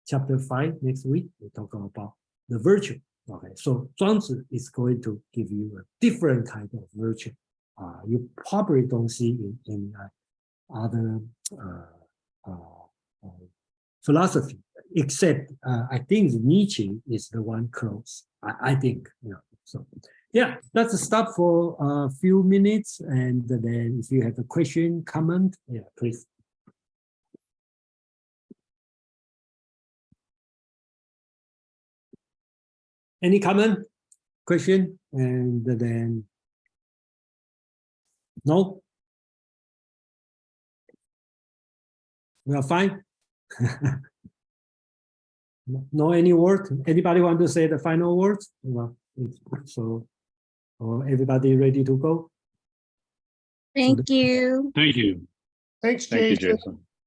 Chapter 5, next week, we talk about the virtue. Okay, so Zhuang Zi is going to give you a different kind of virtue. You probably don't see in other philosophy, except I think Nietzsche is the one close. I think, you know. So yeah, let's stop for a few minutes, and then if you have a question, comment, yeah, please. Any comment, question, and then no? We are fine. No any word? Anybody want to say the final words? No. So, or everybody ready to go? Thank you. Thank you. Thanks, Thank you, Jason. Jason.